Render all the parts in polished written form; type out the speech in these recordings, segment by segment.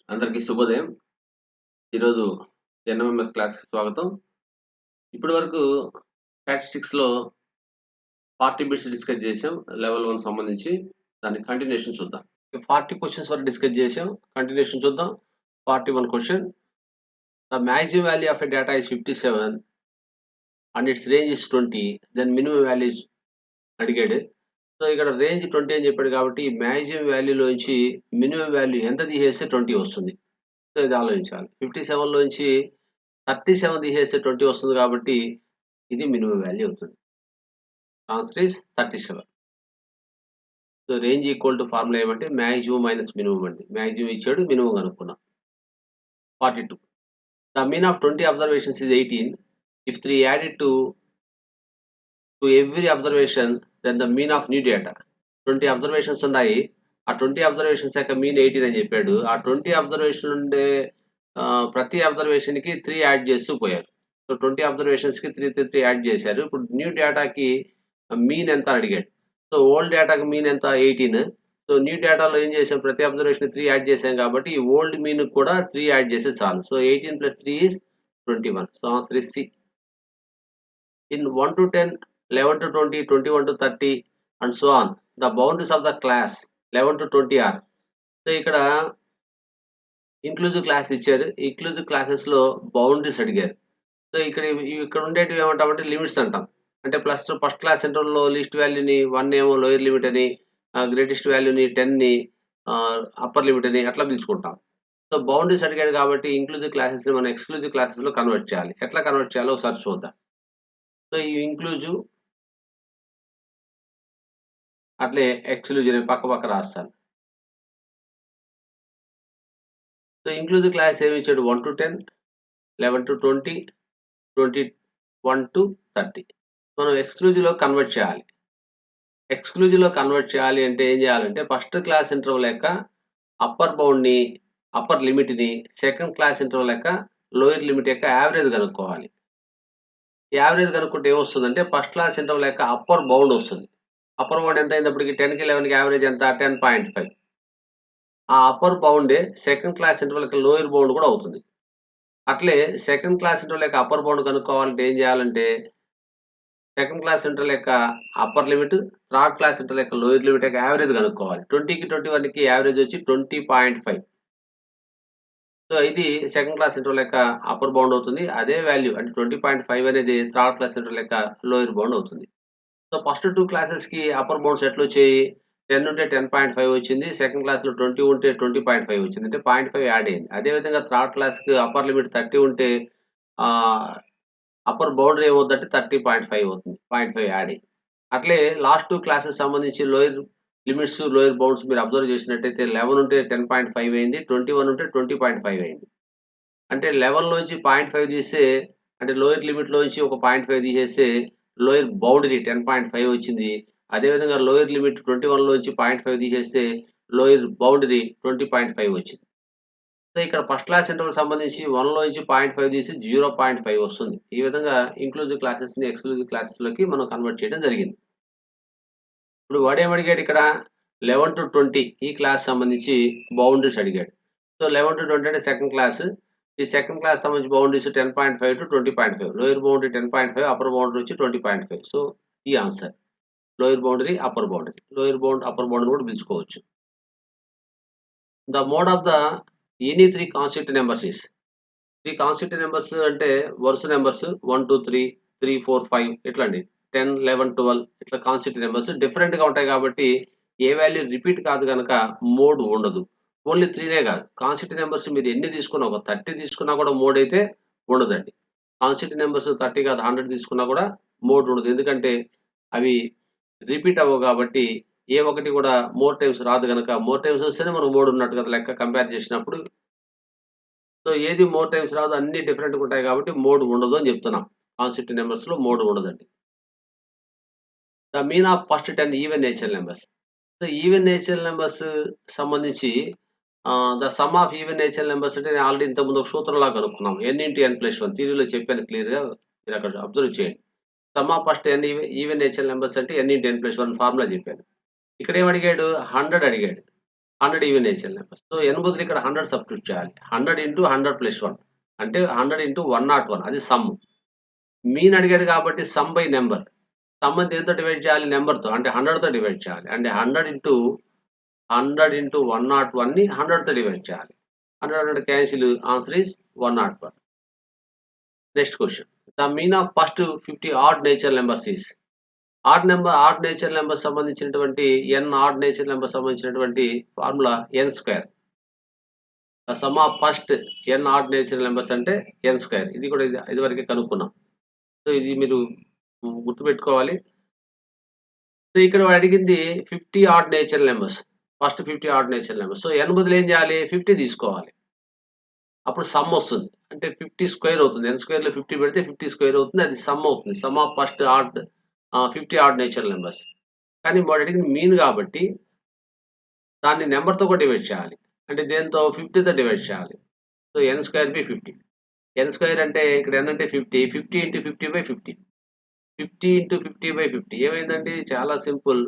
అందరికీ శుభోదయం. ఈరోజు ఎన్ఎంఎంఎస్ క్లాస్‌కి స్వాగతం. ఇప్పటి వరకు స్టాటిస్టిక్స్‌లో 40 బిట్స్ డిస్కస్ చేసాం. లెవెల్ 1 సంబంధించి. దాని కంటిన్యూషన్ చూద్దాం. 40 క్వెషన్స్ వరకు డిస్కస్ చేసాం. కంటిన్యూషన్ చూద్దాం. 41 question. The maximum value of a data is 57 and its range is 20. Then minimum value is అడిగాడు. సో, ఇక్కడ రేంజ్ 20 అని చెప్పాడు కాబట్టి మాక్సిమం వాల్యూలోంచి మినిమమ్ వాల్యూ ఎంత తీసేస్తే 20 వస్తుంది. సో, ఇది ఆలోచించాలి. 57లోంచి 37 తీసేస్తే 20 వస్తుంది కాబట్టి ఇది మినిమమ్ వాల్యూ అవుతుంది. Answer is 37. So, range equal to formula ఏమంటే మాక్సిమం మైనస్ మినిమమ్ అండి. మాక్సిమం ఇచ్చాడు, మినిమమ్ కనుక్కున్నాం. 42. The mean of 20 observations is 18. If 3 added to every observation then the mean of new data. 20 observations ఉన్నాయి. ఆ 20 observations యొక్క mean 18 అని చెప్పాడు. ఆ 20 అబ్జర్వేషన్ ఉండే ప్రతి అబ్జర్వేషన్‌కి 3 యాడ్ చేస్తూ పోయారు. సో, 20 అబ్జర్వేషన్స్‌కి 3 యాడ్ చేశారు. ఇప్పుడు న్యూ డేటాకి మీన్ ఎంత అని అడిగాడు. సో, ఓల్డ్ డేటాకి మీన్ ఎంత 18. సో, న్యూ డేటాలో ఏం చేసాం ప్రతి అబ్జర్వేషన్‌కి 3 యాడ్ చేసాం కాబట్టి ఈ ఓల్డ్ మీన్‌కి కూడా 3 యాడ్ చేస్తే చాలు. So, 18 + 3 is 21. So, answer is C. In 1 to 10, 11 to 20, 21 to 30 and so on. The boundaries of the class 11 to 20 are. So, ఇక్కడ ఇంక్లూజివ్ క్లాస్ ఇచ్చారు. ఇంక్లూజివ్ క్లాసెస్‌లో బౌండరీస్ అడిగారు. సో, ఇక్కడ ఉండేటివి ఏమంటామంటే లిమిట్స్ అంటాం. అంటే ఫస్ట్ క్లాస్ ఇంటర్వల్‌లో లీస్ట్ వాల్యూని 1 ఏమో లోయర్ లిమిట్ అని, గ్రేటెస్ట్ వాల్యూని 10ని అప్పర్ లిమిట్ అని అట్లా పిలుచుకుంటాం. సో, బౌండరీస్ అడిగాడు కాబట్టి ఇంక్లూజివ్ క్లాసెస్‌ని మనం ఎక్స్‌క్లూజివ్ క్లాసెస్‌లో కన్వర్ట్ చేయాలి. ఎట్లా కన్వర్ట్ చేయాలో ఒకసారి చూద్దాం. సో, ఈ ఇంక్లూజివ్ అట్లే ఎక్స్‌క్లూజివ్ అని పక్క రాస్తాను. సో, ఇంక్లూజివ్ క్లాస్ ఏమి ఇచ్చాడు 1-10, 11-20, 21-30. మనం ఎక్స్‌క్లూజివ్‌లో కన్వర్ట్ చేయాలి. ఎక్స్‌క్లూజివ్‌లో కన్వర్ట్ చేయాలి అంటే ఏం చేయాలంటే ఫస్ట్ క్లాస్ ఇంటర్వల్ యొక్క అప్పర్ బౌండ్‌ని, అప్పర్ లిమిట్‌ని, సెకండ్ క్లాస్ ఇంటర్వల్ యొక్క లోయర్ లిమిట్ యొక్క యావరేజ్ కనుక్కోవాలి. యావరేజ్ కనుక్కుంటే ఏమొస్తుందంటే ఫస్ట్ క్లాస్ ఇంటర్వల్ యొక్క అప్పర్ బౌండ్ వస్తుంది. అప్పర్ బౌండ్ ఎంత అయినప్పటికి 10కి 11కి యావరేజ్ ఎంత 10.5. ఆ అప్పర్ బౌండే సెకండ్ క్లాస్ ఇంటర్వల్ యొక్క లోయర్ బౌండ్ కూడా అవుతుంది. అట్లే సెకండ్ క్లాస్ ఇంటర్వల్ యొక్క అప్పర్ బౌండ్ కనుక్కోవాలంటే ఏం చేయాలంటే సెకండ్ క్లాస్ ఇంటర్వల్ యొక్క upper limit, third class interval యొక్క లోయర్ లిమిట్ యొక్క యావరేజ్ కనుక్కోవాలి. 20కి 21కి యావరేజ్ వచ్చి 20.5. సో, ఇది సెకండ్ క్లాస్ ఇంటర్వల్ యొక్క అప్పర్ బౌండ్ అవుతుంది. అదే వాల్యూ అంటే 20.5 అనేది థర్డ్ క్లాస్ ఇంటర్వల్ యొక్క లోయర్ బౌండ్ అవుతుంది. సో, ఫస్ట్ 2 క్లాసెస్‌కి అప్పర్ బౌండ్స్ ఎట్లొచ్చాయి? 10 ఉంటే 10.5 వచ్చింది. సెకండ్ క్లాస్‌లో 20 ఉంటే 20.5 వచ్చింది. అంటే 0.5 యాడ్ అయింది. అదే విధంగా థర్డ్ క్లాస్‌కి అప్పర్ లిమిట్ 30 ఉంటే ఆహ్, అప్పర్ బౌండరీ ఏమవుద్దంటే 30.5 అవుతుంది. 0.5 యాడ్ అయ్యి. అట్లే లాస్ట్ 2 క్లాసెస్ సంబంధించి లోయర్ లిమిట్స్, లోయర్ బౌండ్స్ మీరు అబ్జర్వ్ చేసినట్టయితే 11 ఉంటే 10.5 అయింది. 21 ఉంటే 20.5 అయింది. అంటే 11 లోంచి 0.5 తీస్తే అంటే లోయర్ లిమిట్‌లోంచి ఒక 0.5 తీసేస్తే లోయర్ బౌండరీ 10.5 వచ్చింది. అదేవిధంగా లోయర్ లిమిట్ 21 లోంచి 0.5 తీసేస్తే లోయర్ బౌండరీ 20.5 వచ్చింది. సో, ఇక్కడ ఫస్ట్ క్లాస్ ఇంటర్వల్‌కి సంబంధించి 1 లోంచి 0.5 తీసి 0.5 వస్తుంది. ఈ విధంగా ఇంక్లూజివ్ క్లాసెస్‌ని ఎక్స్‌క్లూజివ్ క్లాసెస్‌లోకి మనం కన్వర్ట్ చేయడం జరిగింది. ఇప్పుడు వాడేమడిగాడు ఇక్కడ 11-20 ఈ క్లాస్ సంబంధించి బౌండరీస్ అడిగాడు. సో, 11-20 అంటే సెకండ్ క్లాస్. ఈ సెకండ్ క్లాస్ సంబంధించి boundaries 10.5-20.5. Lower boundary 10.5, upper boundary వచ్చి 20.5. సో, ఈ answer. Lower boundary, upper boundary. Lower bound, upper boundary కూడా పిలుచుకోవచ్చు. The mode of the any 3 constitutive numbers is 3 constitutive numbers అంటే వరుస నంబర్స్ 1, 2, 3, 3, 4, 5 ఇట్లండి. 10, 11, 12 ఇట్లా కాన్స్టిట్యూటివ్ నంబర్స్ డిఫరెంట్‌గా ఉంటాయి కాబట్టి ఏ వాల్యూ రిపీట్ కాదు గనక మోడ్ ఉండదు. ఓన్లీ 3 కాదు. కాన్స్టిట్యూటివ్ నంబర్స్ మీరు ఎన్ని తీసుకున్నా ఒక 30 తీసుకున్నా కూడా మోడ్ అయితే ఉండదండి. కాన్స్టిట్యూటివ్ నంబర్స్ 30 కాదు 100 తీసుకున్నా కూడా మోడ్ ఉండదు. ఎందుకంటే అవి రిపీట్ అవ్వవు కాబట్టి ఏ ఒక్కటి కూడా మోర్ టైమ్స్ రాదు గనక మోర్ టైమ్స్ వస్తేనే మనకు మోడ్ ఉన్నట్టు కదా లెక్క కంపేర్ చేసినప్పుడు. సో, ఏది మోర్ టైమ్స్ రాదు అన్నీ డిఫరెంట్‌గా ఉంటాయి కాబట్టి మోడ్ ఉండదు అని చెప్తున్నాం. కాన్స్టిట్యూటివ్ నంబర్స్‌లో మోడ్ ఉండదండి. The mean of first 10 even natural numbers. So, even natural numbers సంబంధించి the sum of even natural numbers అంటే నేను ఆల్రెడీ ఇంతకుముందు ఒక సూత్రంలా కనుక్కున్నాం. n/n+1 థియరీలో చెప్పాను క్లియర్‌గా మీరక్కడ అబ్జర్వ్ చేయండి. Some of first 10 even natural numbers అంటే n/n+1 ఫార్ములా చెప్పాను. ఇక్కడేమడిగాడు 100 అడిగాడు. 100 even natural numbers. So n బదులు ఇక్కడ 100 సబ్స్టిట్యూట్ చేయాలి. 100 ఇంటూ 100 ప్లస్ 1 అంటే 100 ఇంటూ 101 అది సమ్. మీన్ అడిగాడు కాబట్టి సమ్ బై నంబర్. సమ్ ని దేనితో డివైడ్ చేయాలి? నంబర్‌తో. అంటే 100తో డివైడ్ చేయాలి. అంటే 100 ఇంటూ 101ని 100తో డివైడ్ చేయాలి. 100, 100 cancel. Answer is 101. Next question. The mean of first 50 odd natural numbers is. Odd natural numbers సంబంధించినటువంటి ఆడ్ నేచురల్ నంబర్స్ సంబంధించినటువంటి formula n square. The sum of first odd natural numbers అంటే n square. ఇది కూడా ఇదివరకే కనుక్కున్నాం. So, ఇది మీరు గుర్తుపెట్టుకోవాలి. So, ఇక్కడ వాడు అడిగింది 50 odd natural numbers. First 50 odd natural numbers. So, n బదులు ఏం చేయాలి? 50 తీసుకోవాలి. అప్పుడు సమ్ వస్తుంది. అంటే 50 స్క్వేర్ అవుతుంది. n స్క్వేర్‌లో 50 పెడితే 50 స్క్వేర్ అవుతుంది. అది సమ్ అవుతుంది. Sum of first 50 odd natural numbers. కానీ వాడు అడిగింది మీన్ కాబట్టి దాన్ని నంబర్‌తో కూడా డివైడ్ చేయాలి. అంటే దేనితో? 50తో డివైడ్ చేయాలి. So, n square by 50. n square అంటే ఇక్కడ n అంటే 50. 50 ఇంటూ 50/50. 50 ఇంటూ 50/50 ఏమైందండి? చాలా సింపుల్.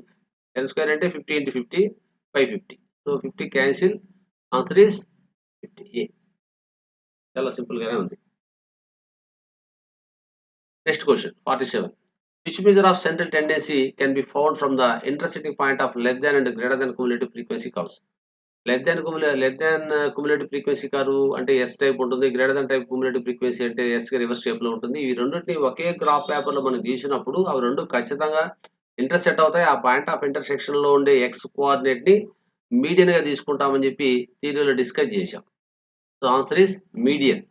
n స్క్వేర్ అంటే 50 into 50/50. So, 50 cancel. Answer is 50. చాలా సింపుల్ గానే ఉంది. Next question 47. Which measure of central tendency can be found from the intersecting point of less than and greater than cumulative frequency curves? Less than cumulative frequency curve అంటే yes type ఉంటుంది. Greater than type cumulative frequency అంటే ఎస్‌కి reverse షేప్‌లో ఉంటుంది. ఈ రెండిటిని ఒకే graph పేపర్‌లో మనం గీసినప్పుడు అవి 2 ఖచ్చితంగా ఇంటర్సెక్ట్ అవుతాయి. ఆ పాయింట్ ఆఫ్ ఇంటర్సెక్షన్‌లో ఉండే ఎక్స్ కోఆర్డినేట్‌ని మీడియన్‌గా తీసుకుంటామని చెప్పి థియరీలో డిస్కస్ చేశాం. So, answer is median.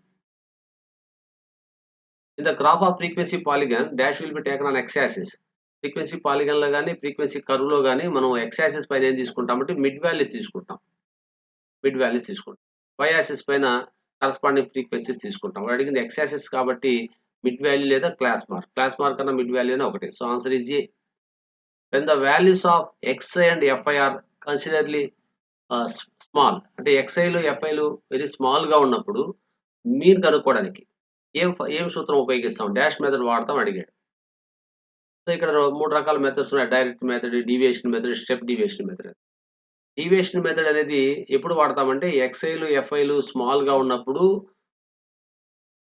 In the graph of frequency polygon dash will be taken on x axis. Frequency పాలిగాన్‌లో గాని, ఫ్రీక్వెన్సీ కర్వ్‌లో గాని మనం ఎక్స్ యాక్సిస్ పైన ఏం తీసుకుంటామంటే మిడ్ వాల్యూస్ తీసుకుంటాం. వై యాక్సిస్ పైన కరస్పాండింగ్ ఫ్రీక్వెన్సీస్ తీసుకుంటాం. వాడు అడిగింది ఎక్స్ యాక్సిస్ కాబట్టి మిడ్ వాల్యూ లేదా క్లాస్ మార్క్. క్లాస్ మార్క్ కన్నా మిడ్ వాల్యూ అయినా ఒకటే. So, answer is A. When the values of xi and f i are considerably small అంటే ఎక్స్ఐలు, ఎఫ్ఐలు వెరీ స్మాల్‌గా ఉన్నప్పుడు మీన్ కనుక్కోవడానికి ఏం సూత్రం ఉపయోగిస్తాం? డాష్ మెథడ్ వాడతాం అడిగాడు. సో, ఇక్కడ 3 రకాల మెథడ్స్ ఉన్నాయి. Direct method, deviation method, step deviation method. Deviation method అనేది ఎప్పుడు వాడతామంటే ఎక్స్ఐలు, ఎఫ్ఐలు స్మాల్‌గా ఉన్నప్పుడు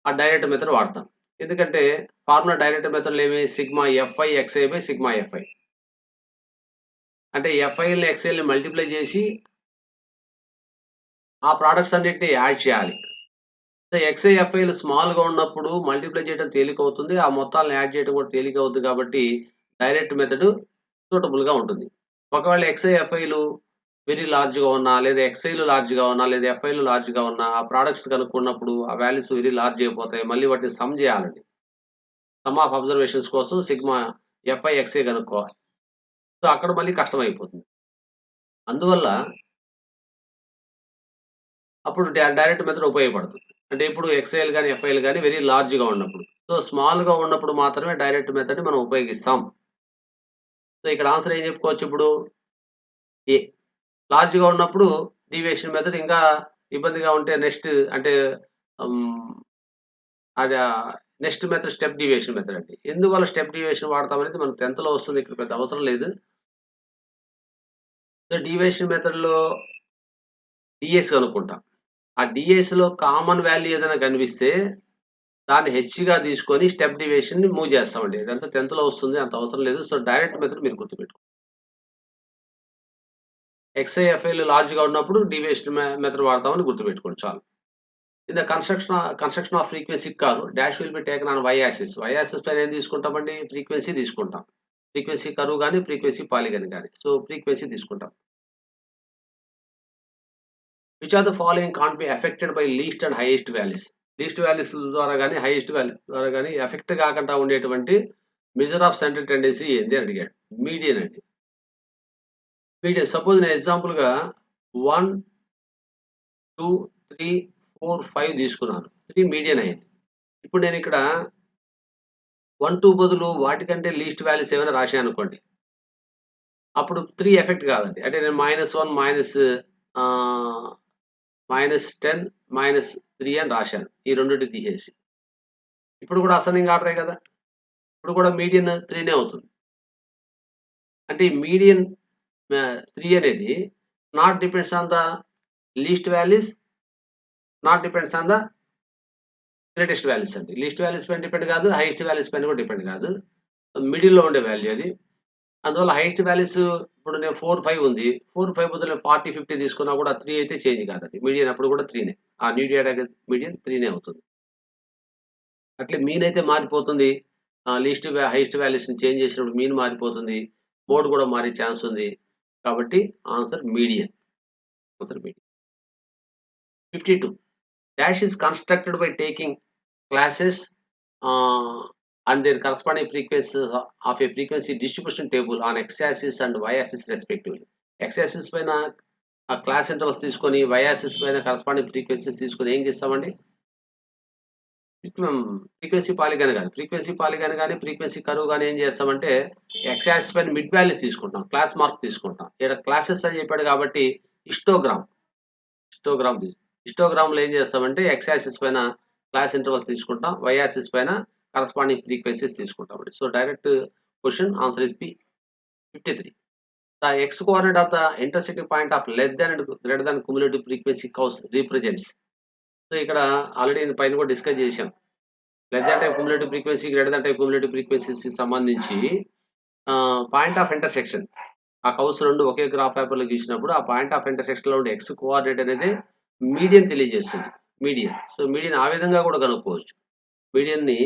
ఆ డైరెక్ట్ మెథడ్ వాడతాం. ఎందుకంటే ఫార్ములా డైరెక్ట్ మెథడ్‌లో ఏమి sigma f i x i by sigma f i. అంటే ఎఫ్ఐల్ని, ఎక్స్ఐల్ని మల్టిప్లై చేసి ఆ ప్రొడక్ట్స్ అన్నిటిని యాడ్ చేయాలి. సో, ఎక్స్ఐ, ఎఫ్ఐలు స్మాల్‌గా ఉన్నప్పుడు మల్టిప్లై చేయడం తేలికవుతుంది. ఆ మొత్తాలను యాడ్ చేయడం కూడా తేలికవుద్ది కాబట్టి డైరెక్ట్ మెథడ్ సూటబుల్‌గా ఉంటుంది. ఒకవేళ ఎక్స్ఐ, ఎఫ్ఐలు వెరీ లార్జ్‌గా ఉన్నా, లేదా ఎక్స్ఐలు లార్జ్‌గా ఉన్నా, లేదా ఎఫ్ఐలు లార్జ్‌గా ఉన్నా, ఆ ప్రొడక్ట్స్ కనుక్కున్నప్పుడు ఆ వాల్యూస్ వెరీ లార్జ్ అయిపోతాయి. మళ్ళీ వాటిని సమ్ చేయాలండి. సమ్ ఆఫ్ అబ్జర్వేషన్స్ కోసం సిగ్మా ఎఫ్ఐ, ఎక్స్ఐ కనుక్కోవాలి. సో, అక్కడ మళ్ళీ కష్టమైపోతుంది. అందువల్ల అప్పుడు డైరెక్ట్ మెథడ్ ఉపయోగపడుతుంది. అంటే ఇప్పుడు ఎక్స్ఐలు గాని, ఎఫ్ఐలు గాని వెరీ లార్జ్‌గా ఉన్నప్పుడు. సో, స్మాల్‌గా ఉన్నప్పుడు మాత్రమే డైరెక్ట్ మెథడ్‌ని మనం ఉపయోగిస్తాం. సో, ఇక్కడ ఆన్సర్ ఏం చెప్పుకోవచ్చు ఇప్పుడు? ఏ. లార్జ్‌గా ఉన్నప్పుడు డీవియేషన్ మెథడ్ ఇంకా ఇబ్బందిగా ఉంటే నెక్స్ట్ అంటే హ్మ్. అది next method step deviation method అండి. ఎందువల్ల స్టెప్ డీవియేషన్ వాడతామనేది మనకు 10థ్‌లో వస్తుంది. ఇక్కడ పెద్ద అవసరం లేదు. సో, డీవియేషన్ మెథడ్‌లో డీఎస్ కనుక్కుంటాం. ఆ డీఎస్‌లో కామన్ వాల్యూ ఏదైనా కనిపిస్తే దాన్ని హెచ్‌గా తీసుకొని స్టెప్ డీవియేషన్‌ని మూవ్ చేస్తామండి. ఇదంతా 10థ్‌లో వస్తుంది. అంత అవసరం లేదు. సో, డైరెక్ట్ మెథడ్ మీరు గుర్తుపెట్టుకోండి. ఎక్స్‌ఐ, ఎఫ్‌ఐలు లార్జ్‌గా ఉన్నప్పుడు డీవియేషన్ మెథడ్ వాడతామని గుర్తుపెట్టుకోండి చాలు. In the construction of frequency curve dash will be taken on y axis. Y axis పైన ఏం తీసుకుంటామండి? ఫ్రీక్వెన్సీ తీసుకుంటాం. ఫ్రీక్వెన్సీ కర్వ్ గాని, ఫ్రీక్వెన్సీ పాలిగాన్ గాని. సో, ఫ్రీక్వెన్సీ తీసుకుంటాం. Which are the following can't be affected by least and highest values. Least values ద్వారా గాని, highest values ద్వారా గాని ఎఫెక్ట్ కాకుండా ఉండేటువంటి మెజర్ ఆఫ్ సెంట్రల్ టెండెన్సీ ఏంది అని అడిగాడు. మీడియన్ అండి. మీడియన్ సపోజ్ నేను ఎగ్జాంపుల్‌గా 1, 2, 3, 4, 5 తీసుకున్నాను. 3 మీడియన్ అయింది. ఇప్పుడు నేనిక్కడ 1, 2 బదులు వాటికంటే లీస్ట్ వాల్యూస్ ఏమైనా రాశాననుకోండి. అప్పుడు 3 ఎఫెక్ట్ కాదండి. అంటే నేను -1 ఆహ్, -10, -3 అని రాశాను. ఈ రెండిటిని తీసేసి. ఇప్పుడు కూడా అసెండింగ్ ఆర్డరే కదా! ఇప్పుడు కూడా మీడియన్ 3 అవుతుంది. అంటే ఈ మీడియన్ 3 అనేది not depends on the least values, not depends on the greatest values అండి. లీస్ట్ వాల్యూస్ పైన డిపెండ్ కాదు, హైయెస్ట్ వాల్యూస్ పైన కూడా డిపెండ్ కాదు. మిడిల్‌లో ఉండే వాల్యూ అది. అందువల్ల హైయెస్ట్ వాల్యూస్ ఇప్పుడు నేను 4, 5 ఉంది. 4, 5 బదులు 40, 50 తీసుకున్నా కూడా 3 అయితే చేంజ్ కాదండి. మీడియన్ అప్పుడు కూడా 3నే. ఆ మీడియన్ 3నే అవుతుంది. అట్లే మీన్ అయితే మారిపోతుంది. హైయెస్ట్ వాల్యూస్‌ని చేంజ్ చేసినప్పుడు మీన్ మారిపోతుంది. మోడ్ కూడా మారే ఛాన్స్ ఉంది. కాబట్టి answer median. Answer median. 52. Dash is constructed by taking classes uh, and their corresponding frequencies of a frequency distribution table on x-axis and y-axis respectively. X-axis పైన ఆ class intervals తీసుకొని y-axis పైన corresponding frequencies తీసుకొని ఏం చేస్తామండి? Frequency polygon గాని, frequency curve గాని ఏం చేస్తామంటే x-axis పైన మిడ్ వాల్యూస్ తీసుకుంటాం. క్లాస్ మార్క్ తీసుకుంటాం. ఇక్కడ క్లాసెస్ అని చెప్పాడు కాబట్టి హిస్టోగ్రామ్ హిస్టోగ్రామ్‌లో ఏం చేస్తామంటే ఎక్స్ యాక్సిస్ పైన క్లాస్ ఇంటర్వల్స్ తీసుకుంటాం. వై యాక్సిస్ పైన కరస్పాండింగ్ ఫ్రీక్వెన్సీస్ తీసుకుంటామండి. So direct question answer is B. 53. The x coordinate of the intersecting point of less than and greater than cumulative frequency curves represents. So ఇక్కడ already పైన కూడా discuss చేశాం. Less than type cumulative frequency, greater than type cumulative ఫ్రీక్వెన్సీస్‌కి సంబంధించి point of intersection ఆ curves 2 ఒకే graph పేపర్‌లో గీసినప్పుడు ఆ పాయింట్ ఆఫ్ ఇంటర్సెక్షన్‌లో ఉండే ఎక్స్ కోఆర్డినేట్ అనేది మీడియన్ తెలియజేస్తుంది. మీడియన్. సో మీడియన్ ఆ విధంగా కూడా కనుక్కోవచ్చు. మీడియన్‌ని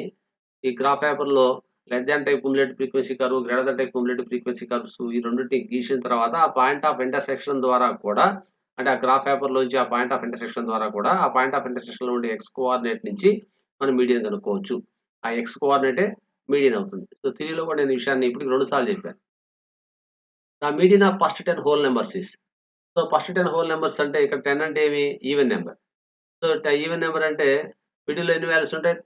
ఈ గ్రాఫ్ పేపర్‌లో less than type cumulative frequency curve, greater than type cumulative frequency curves ఈ రెండిటిని గీసిన తర్వాత ఆ పాయింట్ ఆఫ్ ఇంటర్సెక్షన్ ద్వారా కూడా అంటే ఆ గ్రాఫ్ పేపర్‌లోంచి ఆ పాయింట్ ఆఫ్ ఇంటర్సెక్షన్ ద్వారా కూడా ఆ పాయింట్ ఆఫ్ ఇంటర్సెక్షన్‌లో ఉండే ఎక్స్ కోఆర్డినేట్ నుంచి మనం మీడియన్ కనుక్కోవచ్చు. ఆ ఎక్స్ కోఆర్డినేటే మీడియన్ అవుతుంది. సో థియరీలో కూడా నేను ఈ విషయాన్ని ఇప్పటికి 2 సార్లు చెప్పాను. The median of first 10 whole numbers is. So first 10 whole numbers అంటే ఇక్కడ 10 అంటే ఏమి? Even number. So even number అంటే మిడిల్‌లో ఎన్ని వాల్యూస్ ఉంటాయి?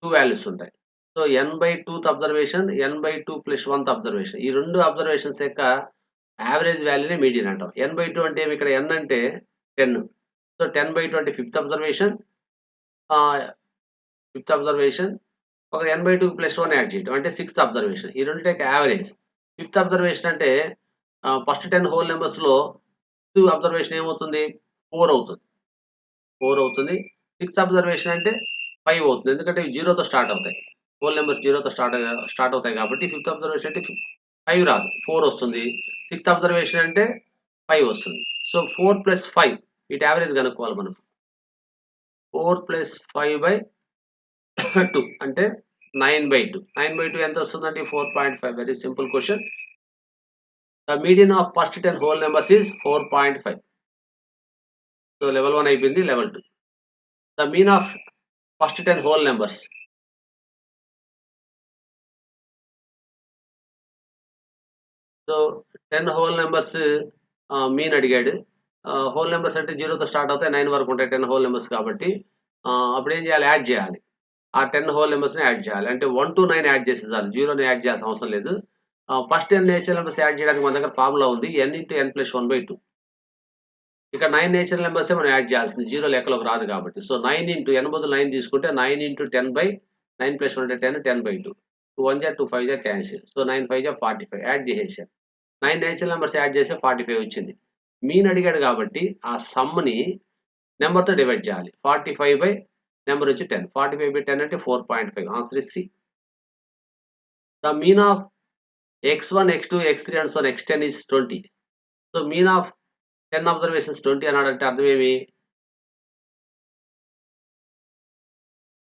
2 వాల్యూస్ ఉంటాయి. So n/2th observation, n/2 + 1th observation. ఈ 2 అబ్జర్వేషన్స్ యొక్క యావరేజ్ వాల్యూనే మీడియన్ అంటాం. n/2 అంటే ఏమి? ఇక్కడ n అంటే 10. సో 10/2 అంటే ఫిఫ్త్ అబ్జర్వేషన్. ఆహ్, ఫిఫ్త్ అబ్జర్వేషన్ ఒక n/2 + 1 యాడ్ చేయడం అంటే సిక్స్త్ అబ్జర్వేషన్. ఈ రెండిటి యొక్క యావరేజ్. ఫిఫ్త్ అబ్జర్వేషన్ అంటే ఫస్ట్ 10 హోల్ నంబర్స్‌లో ఫిఫ్త్ అబ్జర్వేషన్ ఏమవుతుంది? 4 అవుతుంది. 4 అవుతుంది. సిక్స్త్ అబ్జర్వేషన్ అంటే 5 అవుతుంది. ఎందుకంటే ఇవి 0తో స్టార్ట్ అవుతాయి. హోల్ నంబర్స్ 0తో స్టార్ట్ అవుతాయి కాబట్టి ఫిఫ్త్ అబ్జర్వేషన్ అంటే 5 రాదు. 4 వస్తుంది. సిక్స్త్ అబ్జర్వేషన్ అంటే 5 వస్తుంది. సో 4 + 5 వీటి యావరేజ్ కనుక్కోవాలి మనం. 4 + 5/2 అంటే 9/2. 9/2 ఎంత వస్తుందండి? 4.5. Very simple question. The median of first 10 whole numbers is 4.5. So level 1 అయిపోయింది. Level 2. The mean of first 10 whole numbers. So 10 whole numbers mean అడిగాడు. హోల్ నంబర్స్ అంటే 0తో స్టార్ట్ అవుతాయి. 9 వరకు ఉంటాయి 10 హోల్ నంబర్స్ కాబట్టి అప్పుడేం చేయాలి? యాడ్ చేయాలి. ఆ 10 హోల్ నంబర్స్‌ని యాడ్ చేయాలి. అంటే 1-9 యాడ్ చేస్తే చాలు. 0ని యాడ్ చేయాల్సిన అవసరం లేదు. ఫస్ట్ 10 నేచురల్ నంబర్స్ యాడ్ చేయడానికి మన దగ్గర ఫార్ములా ఉంది. n/n+1/2. ఇక్కడ 9 నేచురల్ నంబర్సే మనం యాడ్ చేయాల్సింది. 0 లెక్కలోకి రాదు కాబట్టి. సో 9 n బదులు 9 తీసుకుంటే 9 × 10/9 + 1 అంటే 10, 10/2. 2 1 జా 2 5 జా క్యాన్సిల్. సో 9 5 జా 45 యాడ్ చేసేసాను. 9 నేచురల్ నంబర్స్ యాడ్ చేస్తే 45 వచ్చింది. మీన్ అడిగాడు కాబట్టి ఆ సమ్‌ని నంబర్‌తో డివైడ్ చేయాలి. 45 నంబర్ వచ్చి 10. 45/10 అంటే 4.5. Answer is C. The mean of x1, x2, x3 and so on x10 is 20. So mean of 10 observations 20 అన్నాడంటే అర్థం ఏమి?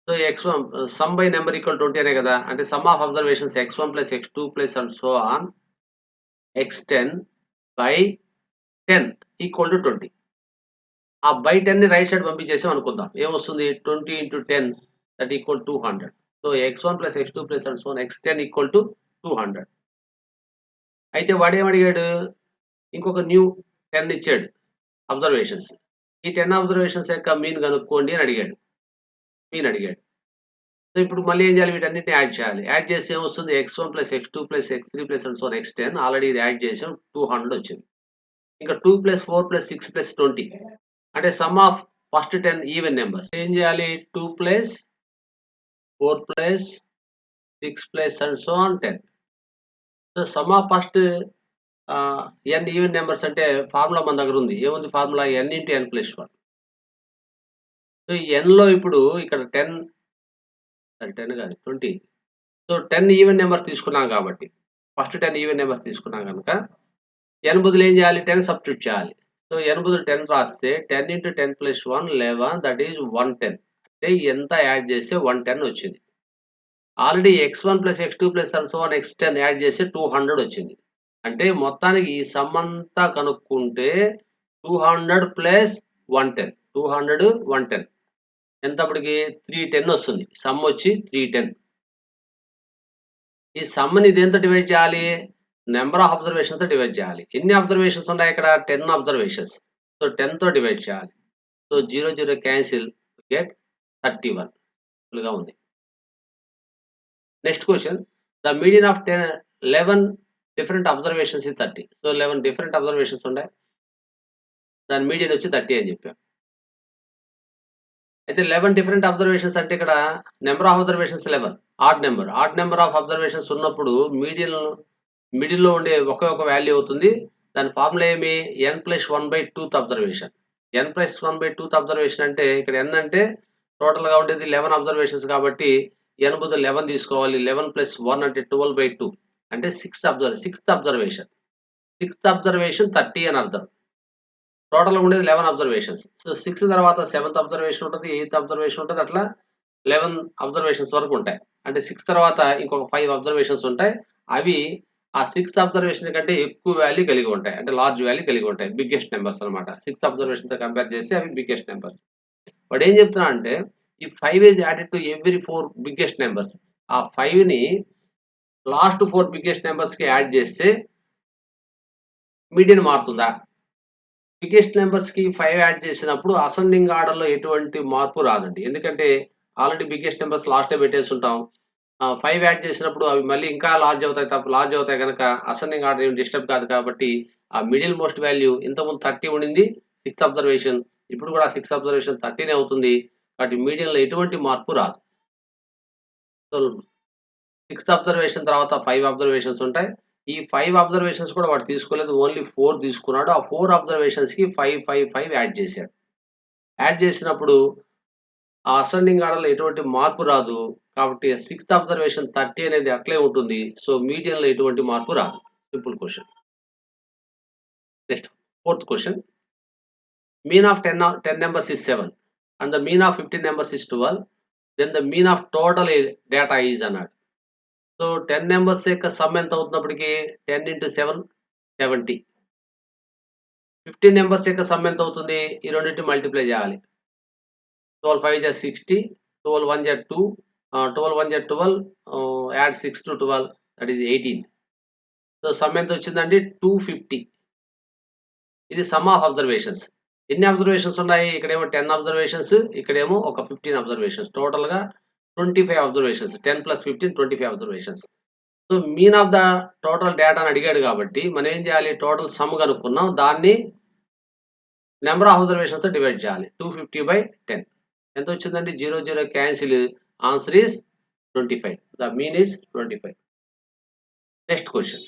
So x1 sum by number equal 20 అనే కదా! అంటే sum of observations x1 + x2 + and so on x10/10 equal to 20. ఆ by 10ని right side పంపించేసాం అనుకుందాం. ఏమొస్తుంది? 20 × 10 that equal 200. So x1 + x2 + and so on x10 equal to 200. అయితే వాడేమడిగాడు? ఇంకొక న్యూ 10 ఇచ్చాడు అబ్జర్వేషన్స్. ఈ 10 అబ్జర్వేషన్స్ యొక్క మీన్ కనుక్కోండి అని అడిగాడు. మీన్ అడిగాడు. సో ఇప్పుడు మళ్ళీ ఏం చేయాలి? వీటన్నిటిని యాడ్ చేయాలి. యాడ్ చేస్తే ఏమొస్తుంది? x1 + x2 + x3 + and so on x10 already ఇది యాడ్ చేసాం. 200 వచ్చింది. ఇంకా 2 + 4 + 6 + 20 అంటే sum of first 10 even numbers. ఏం చేయాలి? 2 + 4 + 6 + and so on 10. So some of first n even numbers అంటే ఫార్ములా మన దగ్గర ఉంది. ఏముంది ఫార్ములా n/n+1. సో, ఈ nలో ఇప్పుడు ఇక్కడ 10 10 కాదు 20. సో, 10 ఈవెన్ నంబర్ తీసుకున్నాం కాబట్టి, ఫస్ట్ 10 ఈవెన్ నంబర్స్ తీసుకున్నాం గనుక, n బదులు ఏం చేయాలి? 10 సబ్స్టిట్యూట్ చేయాలి. సో, n బదులు 10 రాస్తే 10 × 10 + 1 11 దట్ ఈస్ 110. అంటే ఎంత యాడ్ చేస్తే 110 వచ్చింది. Already x1 + x2 + and so on x10 add చేస్తే 200 వచ్చింది. అంటే మొత్తానికి ఈ సమ్ అంతా కనుక్కుంటే 200 + 110. 200, 110 ఎంతప్పటికి 310 వస్తుంది. సమ్ వచ్చి 310. ఈ సమ్‌ని దేనితో డివైడ్ చేయాలి? నంబర్ ఆఫ్ అబ్జర్వేషన్స్‌తో డివైడ్ చేయాలి. ఎన్ని అబ్జర్వేషన్స్ ఉన్నాయి ఇక్కడ? 10 అబ్జర్వేషన్స్. సో, 10తో డివైడ్ చేయాలి. సో, 0, 0 క్యాన్సిల్ గెట్ 31 గా ఉంది. Next question. The median of 11 different observations is 30. So, 11 different observations ఉన్నాయి. దాని మీడియన్ వచ్చి 30 అని చెప్పాం. అయితే 11 డిఫరెంట్ అబ్జర్వేషన్స్ అంటే ఇక్కడ number of observations 11. Odd number of observations ఉన్నప్పుడు మిడిల్‌లో ఉండే ఒకే ఒక వాల్యూ అవుతుంది. దాని ఫార్ములా ఏమి? n+1/2th observation. n+1/2th అబ్జర్వేషన్ అంటే ఇక్కడ n అంటే టోటల్‌గా ఉండేది 11 అబ్జర్వేషన్స్ కాబట్టి n బదులు 11 తీసుకోవాలి. 11 + 1 అంటే 12/2 అంటే 6th అబ్జర్వేషన్. 6th అబ్జర్వేషన్ 30 అని అర్థం. టోటల్‌గా ఉండేది 11 అబ్జర్వేషన్స్. సో, 6 తర్వాత 7th అబ్జర్వేషన్ ఉంటది. 8th అబ్జర్వేషన్ ఉంటది. అట్లా 11 అబ్జర్వేషన్స్ వరకు ఉంటాయి. అంటే 6 తర్వాత ఇంకొక 5 అబ్జర్వేషన్స్ ఉంటాయి. అవి ఆ 6th అబ్జర్వేషన్ కంటే ఎక్కువ వాల్యూ కలిగి ఉంటాయి. అంటే లార్జ్ వాల్యూ కలిగి ఉంటాయి. బిగ్గెస్ట్ నంబర్స్ అన్నమాట. 6th అబ్జర్వేషన్‌తో కంపేర్ చేస్తే అవి బిగ్గెస్ట్ నంబర్స్. వాడేం చెప్తున్నాడంటే ఈ 5 is added to every 4 biggest numbers. ఆ 5ని లాస్ట్ 4 బిగ్గెస్ట్ నంబర్స్‌కి యాడ్ చేస్తే మీడియన్ మారుతుందా? బిగ్గెస్ట్ నంబర్స్‌కి 5 యాడ్ చేసినప్పుడు అసెండింగ్ ఆర్డర్‌లో ఎటువంటి మార్పు రాదండి. ఎందుకంటే ఆల్రెడీ బిగ్గెస్ట్ నంబర్స్ లాస్టే పెట్టేసుంటాం. 5 యాడ్ చేసినప్పుడు అవి మళ్ళీ ఇంకా లార్జ్ అవుతాయి గనక అసెండింగ్ ఆర్డర్ ఏమి డిస్టర్బ్ కాదు కాబట్టి ఆ మిడిల్ మోస్ట్ వాల్యూ ఇంతకుముందు 30 ఉండింది. 6th observation. ఇప్పుడు కూడా 6th అబ్జర్వేషన్ 30నే అవుతుంది. కాబట్టి మీడియన్‌లో ఎటువంటి మార్పు రాదు. సో, 6th అబ్జర్వేషన్ తర్వాత 5 అబ్జర్వేషన్స్ ఉంటాయి. ఈ 5 అబ్జర్వేషన్స్ కూడా వాడు తీసుకోలేదు. ఓన్లీ 4 తీసుకున్నాడు. ఆ 4 అబ్జర్వేషన్స్‌కి 5, 5, 5 యాడ్ చేశాడు. యాడ్ చేసినప్పుడు ఆ అసెండింగ్ ఆర్డర్‌లో ఎటువంటి మార్పు రాదు. కాబట్టి 6th అబ్జర్వేషన్ 30 అనేది అట్లే ఉంటుంది. సో, మీడియన్‌లో ఎటువంటి మార్పు రాదు. Simple question. Next fourth question. Mean of 10 numbers is 7 and the mean of 15 numbers is 12. Then the mean of total data is అన్నాడు. సో, 10 నంబర్స్ యొక్క సమ్ ఎంత అవుతున్నప్పటికి 10 × 7 70. 15 నంబర్స్ యొక్క సమ్ ఎంత అవుతుంది? ఈ రెండిటిని మల్టిప్లై చేయాలి. 12 5 జా 60, 12 1 జా 2, 12 1 జా 12, add 6 to 12 that is 18. So, some ఎంత వచ్చిందండి? 250. ఇది సమ్ ఆఫ్ అబ్జర్వేషన్స్. ఎన్ని అబ్జర్వేషన్స్ ఉన్నాయి? ఇక్కడేమో 10 అబ్జర్వేషన్స్, ఇక్కడేమో ఒక 15 అబ్జర్వేషన్స్. టోటల్‌గా 25 observations. 10 + 15 25 observations. So, mean of the total డేటాని అడిగాడు కాబట్టి మనం ఏం చేయాలి? టోటల్ సమ్ కనుక్కున్నాం. దాన్ని నంబర్ ఆఫ్ అబ్జర్వేషన్స్‌తో డివైడ్ చేయాలి. 250/10 ఎంతొచ్చిందండి? 0, 0 cancel. Answer is 25. The mean is 25. Next question.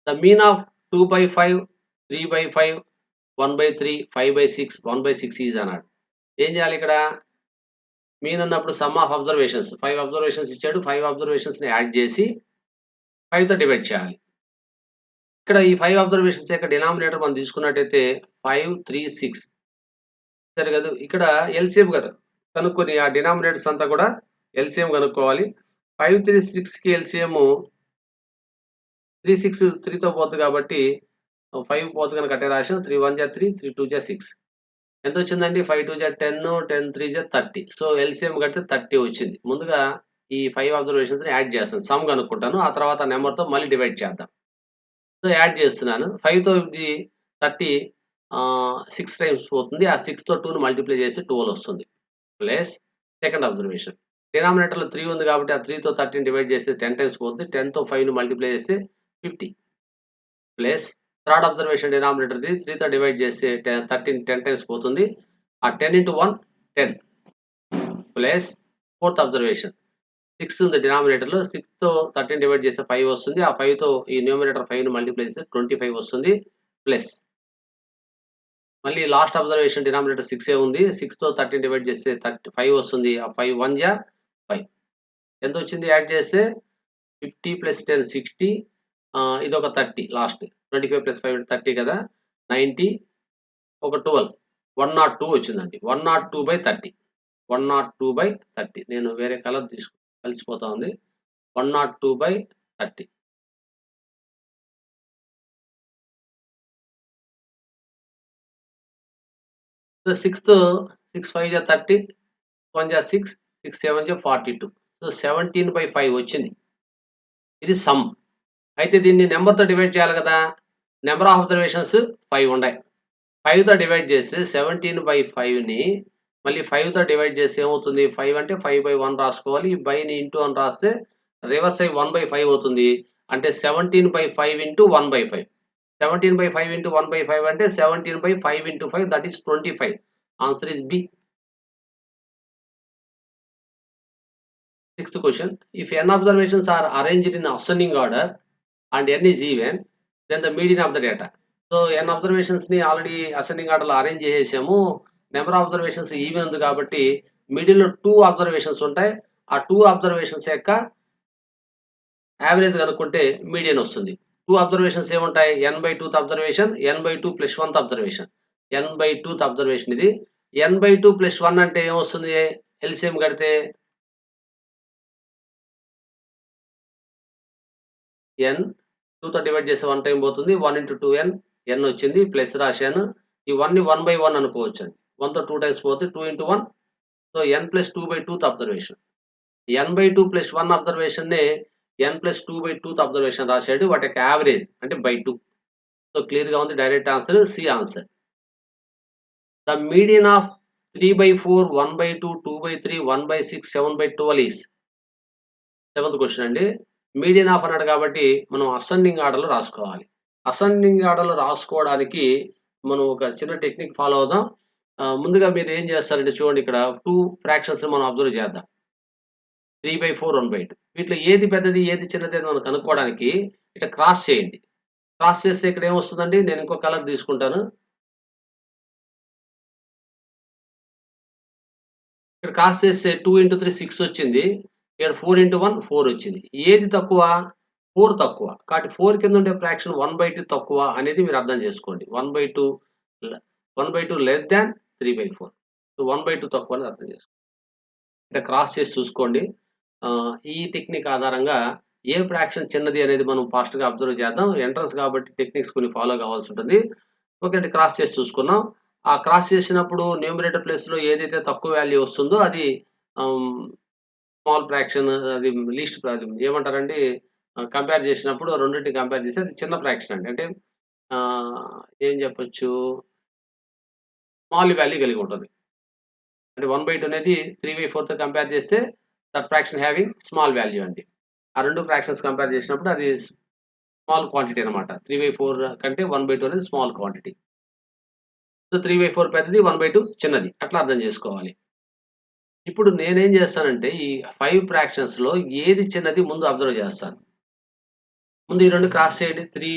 The mean of 2/5, 3/5, 1/3, 5/6, 1/6 is అన్నాడు. ఏం చేయాలి ఇక్కడ? మీన్ అన్నప్పుడు సమ్ ఆఫ్ అబ్జర్వేషన్స్ 5 అబ్జర్వేషన్స్ ఇచ్చాడు. 5 అబ్జర్వేషన్స్‌ని యాడ్ చేసి 5తో డివైడ్ చేయాలి. ఇక్కడ ఈ 5 అబ్జర్వేషన్స్ యొక్క డినామినేటర్ మనం తీసుకున్నట్టయితే 5, 3, 6 సరే కదా! ఇక్కడ ఎల్‌సీఎం కనుక్కొని ఆ డినామినేటర్స్ అంతా కూడా ఎల్‌సీఎం కనుక్కోవాలి. 5, 3, 6కి ఎల్‌సీఎం 3, 6 3తో పోద్ది కాబట్టి 5 పోతే గనుక అట్టే రాసాం. 3, 1 జా 3, 3, 2 జా 6 ఎంతొచ్చిందండి? 5, 2 జా 10, 10, 3 జా 30. సో, ఎల్‌సీఎం కడితే 30 వచ్చింది. ముందుగా ఈ 5 అబ్జర్వేషన్స్‌ని యాడ్ చేస్తాను. సమ్ కనుక్కుంటాను. ఆ తర్వాత నంబర్‌తో మళ్ళీ డివైడ్ చేద్దాం. సో, యాడ్ చేస్తున్నాను. 5తో ఇది 30 6 టైమ్స్ పోతుంది. ఆ 6తో 2ని మల్టిప్లై చేస్తే 12 వస్తుంది. Plus second observation. డినామినేటర్‌లో 3 ఉంది కాబట్టి ఆ 3తో 30ని డివైడ్ చేస్తే 10 టైమ్స్ పోద్ది. 10తో 5ని మల్టిప్లై చేస్తే 50. ప్లస్ థర్డ్ అబ్జర్వేషన్ డినామినేటర్‌ది 3తో డివైడ్ చేస్తే 13 10 టైమ్స్ పోతుంది. ఆ 10 × 1 10 ప్లస్ ఫోర్త్ అబ్జర్వేషన్. 6 ఉంది డినామినేటర్‌లో. 6తో 13 డివైడ్ చేస్తే 5 వస్తుంది. ఆ 5తో ఈ న్యూమరేటర్ 5ని మల్టిప్లై చేస్తే 25 వస్తుంది. ప్లస్ మళ్ళీ లాస్ట్ అబ్జర్వేషన్ డినామినేటర్ 6 ఉంది. 6తో 13 డివైడ్ చేస్తే 5 వస్తుంది. ఆ 5 1 జా 5. ఎంతొచ్చింది యాడ్ చేస్తే 50 ప్లస్ 10 60 ఇదొక 30 లాస్ట్. 25 ప్లస్ 5 30 కదా! 90 ఒక 12 102 వచ్చిందండి. 102/30. 102/30. నేను వేరే కలర్ కలిసిపోతా ఉంది. 102/30. సో, 6 5 జా 30, 1 జా 6, 6 7 జా 42. సో, 17/5 వచ్చింది. ఇది సమ్. అయితే దీన్ని నంబర్‌తో డివైడ్ చేయాలి కదా! నంబర్ ఆఫ్ అబ్జర్వేషన్స్ 5 ఉన్నాయి. 5తో డివైడ్ చేస్తే 17/5ని మళ్ళీ 5తో డివైడ్ చేస్తే ఏమవుతుంది? 5 అంటే 5/1 రాసుకోవాలి. ఈ బైని ఇంటూ అని రాస్తే రివర్స్ అయ్యి 1/5 అవుతుంది. అంటే 17/5 ఇంటూ 1/5. 17/5 ఇంటూ 1/5 అంటే 17/5 into 5 that is 25. Answer is B. Sixth question. If n observations are arranged in ascending order and n is even, then the median of the data. So, n అబ్జర్వేషన్స్‌ని already ascending ఆర్డర్‌లో arrange చేసేసాము. Number of observations even ఉంది కాబట్టి మిడిల్‌లో 2 observations ఉంటాయి. ఆ 2 observations యొక్క average కనుక్కుంటే మీడియన్ వస్తుంది. 2 అబ్జర్వేషన్స్ ఏముంటాయి? n/2th observation, n/2 + 1th observation. n/2th observation ఇది. n/2 + 1 అంటే ఏమొస్తుంది? ఎల్‌సీఎం కడితే n 2తో డివైడ్ చేస్తే 1 టైమ్ పోతుంది. 1 ఇంటూ 2n n వచ్చింది. ప్లస్ రాశాను. ఈ 1ని 1/1 అనుకోవచ్చండి. 1తో 2 టైమ్స్ పోతే 2 into 1. So, n + 2/2th observation. n/2 + 1 అబ్జర్వేషన్‌నే n + 2/2th observation రాశాడు. వాటి యొక్క యావరేజ్ అంటే బై 2. సో, క్లియర్‌గా ఉంది. Direct answer C answer. The median of 3/4, 1/2, 2/3, 1/6, 7/12 is. Seventh question అండి. మీడియన్ ఆఫ్ అన్నాడు కాబట్టి మనం అసెండింగ్ ఆర్డర్‌లో రాసుకోవాలి. అసెండింగ్ ఆర్డర్‌లో రాసుకోవడానికి మనం ఒక చిన్న టెక్నిక్ ఫాలో అవుదాం. ముందుగా మీరు ఏం చేస్తారంటే చూడండి ఇక్కడ 2 ఫ్రాక్షన్స్‌ని మనం అబ్జర్వ్ చేద్దాం. 3/4, 1/2. వీటిలో ఏది పెద్దది, ఏది చిన్నది అని మనం కనుక్కోవడానికి ఇట్లా క్రాస్ చేయండి. క్రాస్ చేస్తే ఇక్కడ ఏమొస్తుందండి? నేను ఇంకో కలర్ తీసుకుంటాను. ఇక్కడ క్రాస్ చేస్తే 2 ఇంటూ 3 6 వచ్చింది. ఇక్కడ 4 ఇంటూ 1 4 వచ్చింది. ఏది తక్కువ? 4 తక్కువ. కాబట్టి 4 కింద ఉండే ఫ్రాక్షన్ 1/2 తక్కువ అనేది మీరు అర్థం చేసుకోండి. 1/2 ల 1/2 లెస్ థాన్ 3/4. సో, 1/2 తక్కువ అని అర్థం చేసుకోండి. ఇట్లా క్రాస్ చేసి చూసుకోండి. ఈ టెక్నిక్ ఆధారంగా ఏ ఫ్రాక్షన్ చిన్నది అనేది మనం ఫాస్ట్‌గా అబ్జర్వ్ చేద్దాం. ఎంట్రన్స్ కాబట్టి టెక్నిక్స్ కొన్ని ఫాలో కావాల్సి ఉంటుంది. ఓకే అండి. క్రాస్ చేసి చూసుకున్నాం. ఆ క్రాస్ చేసినప్పుడు న్యూమరేటర్ ప్లేస్‌లో ఏదైతే తక్కువ వాల్యూ వస్తుందో అది ఆహ్, స్మాల్ ఫ్రాక్షన్ అది లీస్ట్ అది ఏమంటారండి? కంపేర్ చేసినప్పుడు రెండిటిని కంపేర్ చేస్తే అది చిన్న ఫ్రాక్షన్ అండి. అంటే ఏం చెప్పొచ్చు? స్మాల్ వాల్యూ కలిగి ఉంటది. అంటే 1/2 అనేది 3/4తో కంపేర్ చేస్తే that fraction having small value అండి. ఆ 2 ఫ్రాక్షన్స్ కంపేర్ చేసినప్పుడు అది స్మాల్ క్వాంటిటీ అన్నమాట. 3/4 కంటే 1/2 అనేది స్మాల్ క్వాంటిటీ. సో, 3/4 పెద్దది, 1/2 చిన్నది. అట్లా అర్థం చేసుకోవాలి. ఇప్పుడు నేనేం చేస్తానంటే ఈ 5 ఫ్రాక్షన్స్‌లో ఏది చిన్నది ముందు అబ్జర్వ్ చేస్తాను. ముందు ఈ 2 క్రాస్ చేయండి.